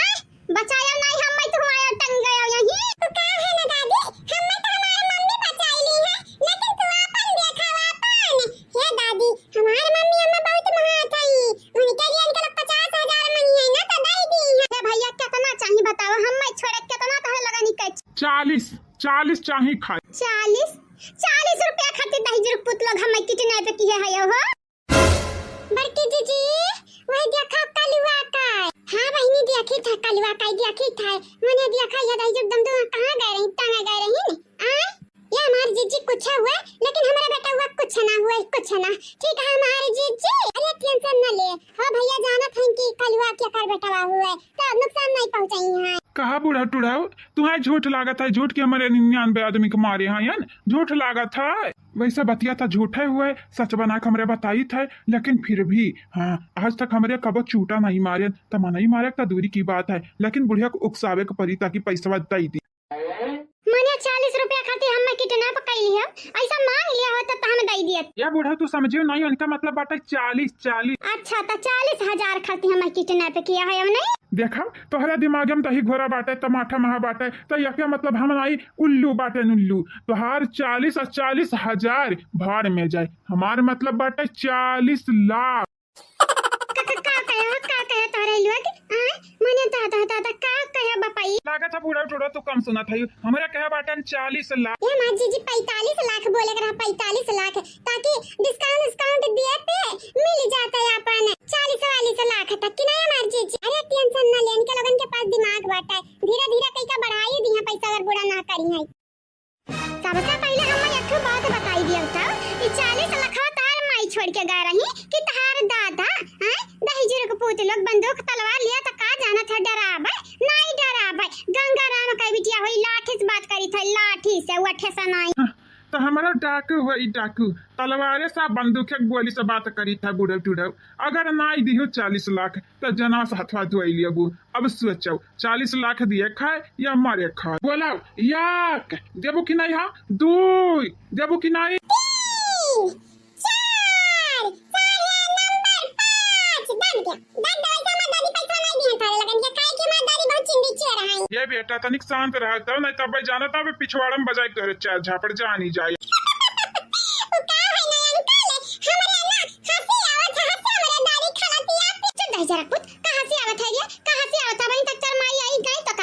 बचाया नहीं हम तो आया टंग गया यही। तो का है ना दादी हम तो हमारी मम्मी बचाई ली है, लेकिन तू अपन देखा अपन। हे दादी हमारी मम्मी हमें बहुत महात है, उनके लिए इनके 50,000 मनी है ना तो दे दी है। अरे भैया कितना चाहिए बताओ, हम मैं छोड़ कितना तोहरे लगनी कच 40 चाहिए खाए। 40 रुपया खातिर दही जीर पूत लोग हम कितने पे किए है हो। बड़की जीजी वही देखा कलुआ का। हां बहनी देखी था कलुआ का, देखी था मैंने देखा ये दही जीर दम दो कहां गए रही टंगा गए रही आ ये हमारी जीजी कुछ हुआ, लेकिन हमारा बेटा हुआ कुछ ना हुआ कुछ ना। ठीक है हमारी जीजी, अरे टेंशन न ले। हां भैया जाना था कि कलुआ क्या कर बेटा हुआ है तो नुकसान नहीं पहुंचाई है। कहा बूढ़ा टुड़ाओ तुम्हारे झूठ लागत है, झूठ के हमारे 99 आदमी को मारे हैं यान झूठ लागत है। वैसे बतिया था झूठे हुए, सच बना के हमरे बताई थे, लेकिन फिर भी हाँ आज तक हमरे कबो चूटा नहीं मारे तो नहीं मारे तो दूरी की बात है, लेकिन बुढ़िया को उकसावे के परी ताकि पैसा दई दी। मैंने 40 रुपया खातिर हम कितना पकाई है, ऐसा मांग लिया होता तो हम दे दिए। या बूढ़ा तू समझियो नहीं, उनका मतलब बात है 40। अच्छा तो 40,000 खातिर हम कितना पे किया है हम नहीं। देखा तोहरा दिमाग में दही घोड़ा बाटे टमाटर महा बाटे तो यह मतलब हम नहीं उल्लू बाटे नुल्लू। तोहार 40 और 40,000 भाड़ में जाए, हमार मतलब बाटे 40 लाख। लागत है बूढ़ा टूड़ा तो कम सुना था हमारे कहे बाटे 40 लाख। ये माँ जी 45 लाख बोले कर 45 लाख ताकि डिस्काउंट दिए पे मिल जाता है अपन 40 लाख तक की नहीं हमारी जीजी। अरे टेंशन ना ले, इनके लोगन के पास दिमाग बाटा है, धीरे धीरे कई का बढ़ाई दी है पैसा अगर बुरा ना करी है। सबसे पहले हम एक बात बताई दिया था, ये 40 लाख तार माई छोड़ के गए रही कि तार दादा दही जीर को पूत लोग बंदूक तलवार लिया तो का जाना था डरावे नहीं डरावे। गंगा राम का बिटिया हुई लाठी से बात करी थी, लाठी से उठे से नहीं। तो हमारा डाकू हुई डाकू तलवारे सा बंदूक गोली से बात करी था बूढ़ा टूढ़ा। अगर नहीं दियो 40 लाख तो जना से हथवा धोई लियो। अब सोचो 40 लाख दिए खाए या मारे खाए, बोला याक देबो कि नहीं। हाँ 2 देबो कि नहीं। ये बेटा तनिक शांत रहा तो नहीं तब जाना तब पिछवाड़ा में बजाय कर झापड़ जा नहीं जाए।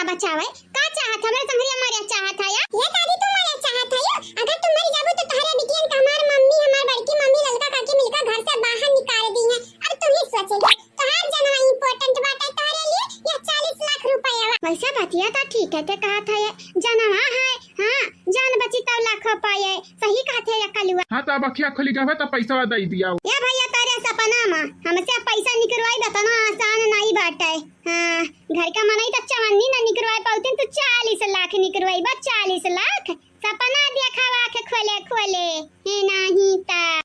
बचावे का चाहत हमरे संगरिया मरे चाहत है ये दादी तुम मरे चाहत है। अगर तुम मर जाबो तो तोहरे बिटियन का हमार मम्मी हमार बड़की मम्मी ललका काकी मिलकर घर से बाहर निकाल दी है। अब तुम ही सोचो तोहार जनवा इम्पोर्टेंट बात है तोहरे लिए या 40 लाख रुपया। वैसे बतिया तो ठीक है ते कहा था ये जनवा है। हां जान बची तब लाख पाए सही कहते है कलुआ। हां तो अब अखिया खुली गवे तो पैसा दे दिया। या भैया तारे सपना में हमसे पैसा निकलवाई बता ना आसान नहीं बात है। हां घर का मनाई तो चवन्नी ना निकलवाई पाउते तो 40 लाख निकलवाई बस 40 लाख सपना दिखावा के खोले हे नहीं ता।